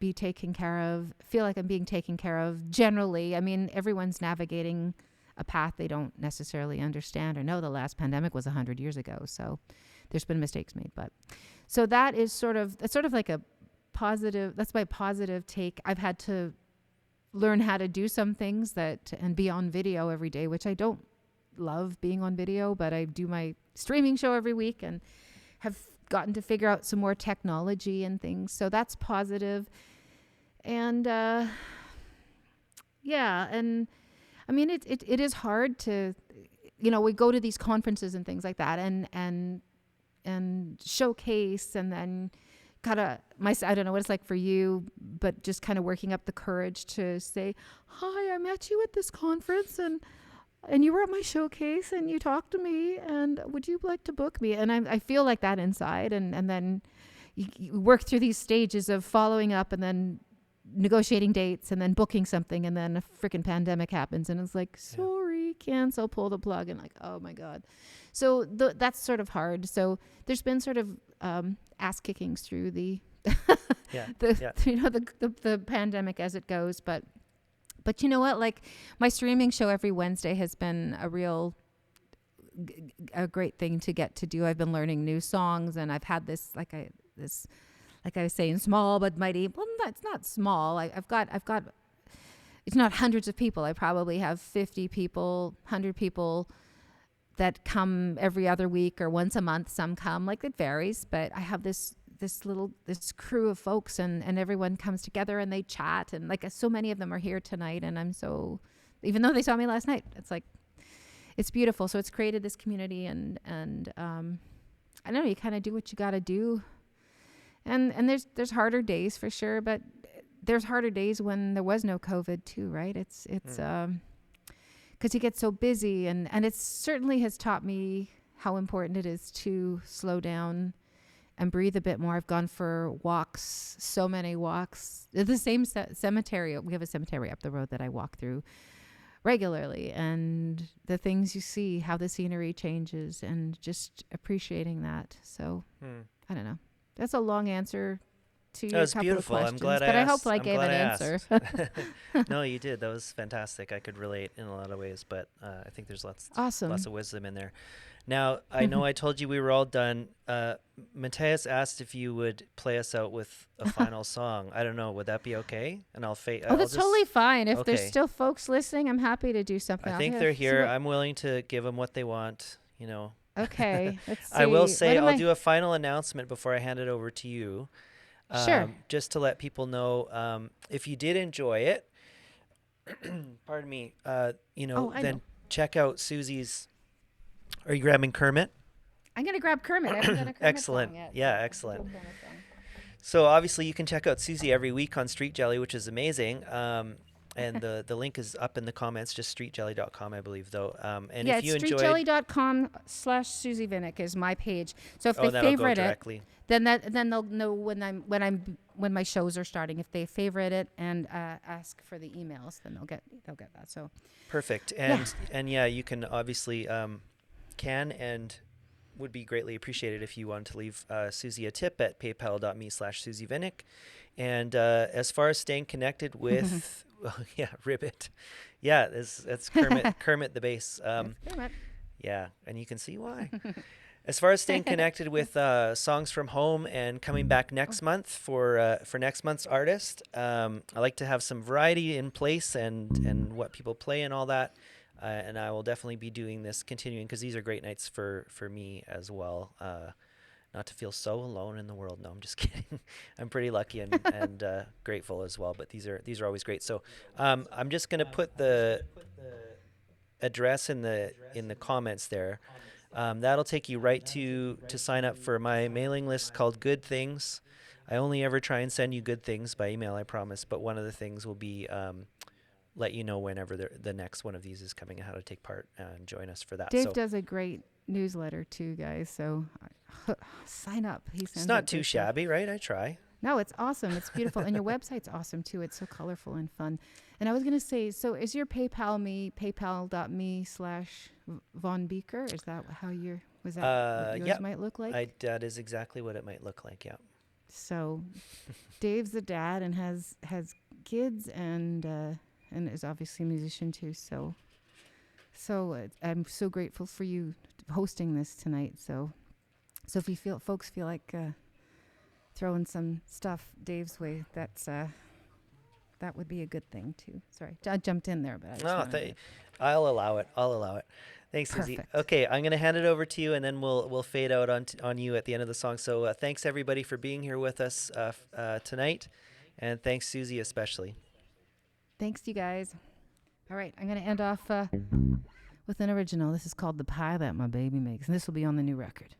be taken care of. Feel like I'm being taken care of generally. I mean, everyone's navigating a path they don't necessarily understand or know. The last pandemic was 100 years ago, so there's been mistakes made. But so that is that's sort of like a positive. That's my positive take. I've had to learn how to do some things and be on video every day, which I don't love being on video, but I do my streaming show every week and have gotten to figure out some more technology and things. So that's positive. And yeah, and I mean it is hard to, we go to these conferences and things like that and showcase, and then I don't know what it's like for you, but just kind of working up the courage to say, hi, I met you at this conference and you were at my showcase and you talked to me, and would you like to book me? And I feel like that inside. And then you work through these stages of following up and then negotiating dates and then booking something, and then a freaking pandemic happens and it's like, sorry, cancel, pull the plug, and like, oh my God. So that's sort of hard. So there's been sort of ass kickings through the the pandemic as it goes, but you know what, like my streaming show every Wednesday has been a great thing to get to do. I've been learning new songs, and I've had this like I was saying, small but mighty. Well, it's not small. I've got. It's not hundreds of people. I probably have 50 people, 100 people that come every other week or once a month. Some come, like it varies. But I have this crew of folks, and everyone comes together and they chat, and like so many of them are here tonight. And even though they saw me last night, it's like, it's beautiful. So it's created this community, and I don't know, you kind of do what you got to do. And there's harder days for sure, but there's harder days when there was no COVID too, right? It's because you get so busy, and it certainly has taught me how important it is to slow down and breathe a bit more. I've gone for walks, so many walks. The same cemetery. We have a cemetery up the road that I walk through regularly, and the things you see, how the scenery changes, and just appreciating that. So I don't know. That's a long answer to your couple beautiful. of questions, I'm glad but I hope I gave an answer. No, you did. That was fantastic. I could relate in a lot of ways, but I think there's lots of wisdom in there. Now, I know I told you we were all done. Matthias asked if you would play us out with a final song. I don't know. Would that be okay? And I'll fade. Oh, that's totally fine. If there's still folks listening, I'm happy to do something. I think they're here. I'm willing to give them what they want, Okay, let's see. I will say I'll do a final announcement before I hand it over to you. Sure. Just to let people know, if you did enjoy it, pardon me, then check out Suzie's. Are you grabbing Kermit? I'm going to grab Kermit. I haven't done a Kermit excellent. Song yet. Yeah, excellent. So obviously you can check out Suzie every week on Street Jelly, which is amazing. And the link is up in the comments, just streetjelly.com, I believe, though. And if you it's enjoyed, streetjelly.com/Suzie Vinnick is my page. So if they that'll favorite go directly. then they'll know when my shows are starting. If they favorite it and ask for the emails, then they'll get that. So perfect. And you can obviously and would be greatly appreciated if you want to leave Suzie a tip at paypal.me/Suzie Vinnick. And as far as staying connected with, Ribbit. Yeah, that's Kermit the bass. Kermit. Yeah, and you can see why. As far as staying connected with songs from home and coming back next month for next month's artist, I like to have some variety in place and what people play and all that. And I will definitely be doing this, continuing, because these are great nights for me as well. Not to feel so alone in the world. No, I'm just kidding. I'm pretty lucky and grateful as well. But these are always great. So I'm just gonna put the address in the comments there. That'll take you right to sign up for my mailing list called Good Things. I only ever try and send you good things by email, I promise. But one of the things will be let you know whenever the next one of these is coming and how to take part and join us for that. Dave does a great newsletter too, guys. So sign up. It's not too shabby, right? I try. No, it's awesome. It's beautiful. And your website's awesome too. It's so colorful and fun. And I was going to say, so is your paypal.me/Von Beeker? Is that how what yours might look like? That is exactly what it might look like. Yeah. So Dave's a dad and has kids and is obviously a musician too. So So I'm so grateful for you hosting this tonight. So if you folks feel like throwing some stuff Dave's way, that would be a good thing too. Sorry, I jumped in there, but I just No, wanted to. I'll allow it. I'll allow it. Thanks, Susie. Perfect. Okay, I'm gonna hand it over to you, and then we'll fade out on you at the end of the song. So thanks everybody for being here with us tonight, and thanks Susie especially. Thanks, you guys. All right, I'm gonna end off with an original. This is called "The Pie That My Baby Makes," and this will be on the new record.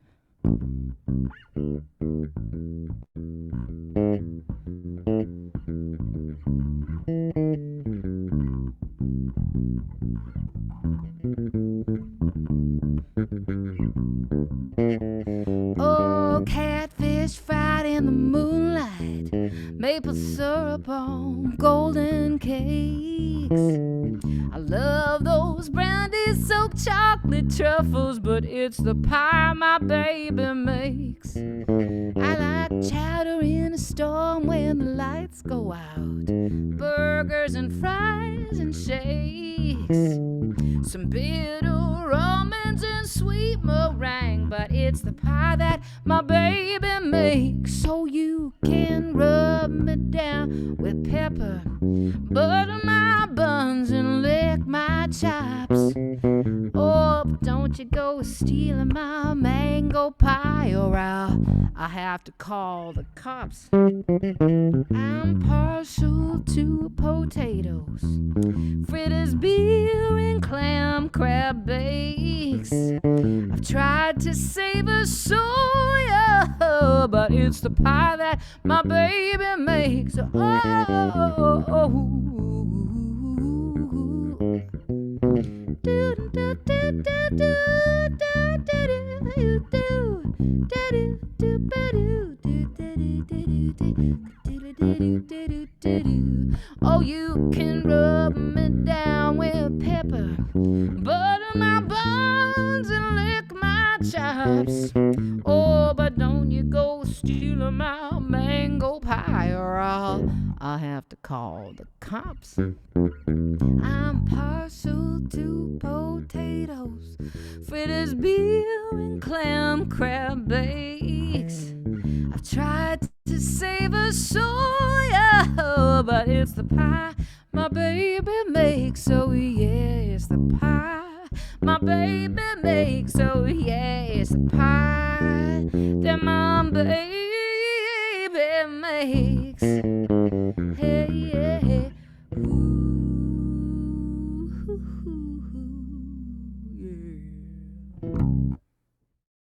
Oh, catfish fried in the moonlight, maple syrup on golden cakes. I love those brandy-soaked chocolate truffles, but it's the pie my baby makes. I like chowder in a storm when the lights go out, burgers and fries and shakes, some bitter almonds and sweet meringue, but it's the pie that my baby makes. So you can rub me down with pepper, butter my buns and lick my chops. Oh, but don't you go stealing my mango pie, or I'll have to call the cops. I'm partial to potatoes, fritters, beer, and clam crab bakes. I've tried to savor soya, but it's the pie that my baby makes. Oh, you can rub me down with pepper, butter my buns and lick my chops. Oh, but don't you go stealing my mango pie, or I'll have to call the cops. I'm partial to potatoes, fritters, beer, and clam crab bakes. I've tried to savor soya, but it's the pie my baby makes. Oh yeah, it's the pie my baby makes. Oh yeah, it's the pie that my baby makes. Hey, yeah, ooh.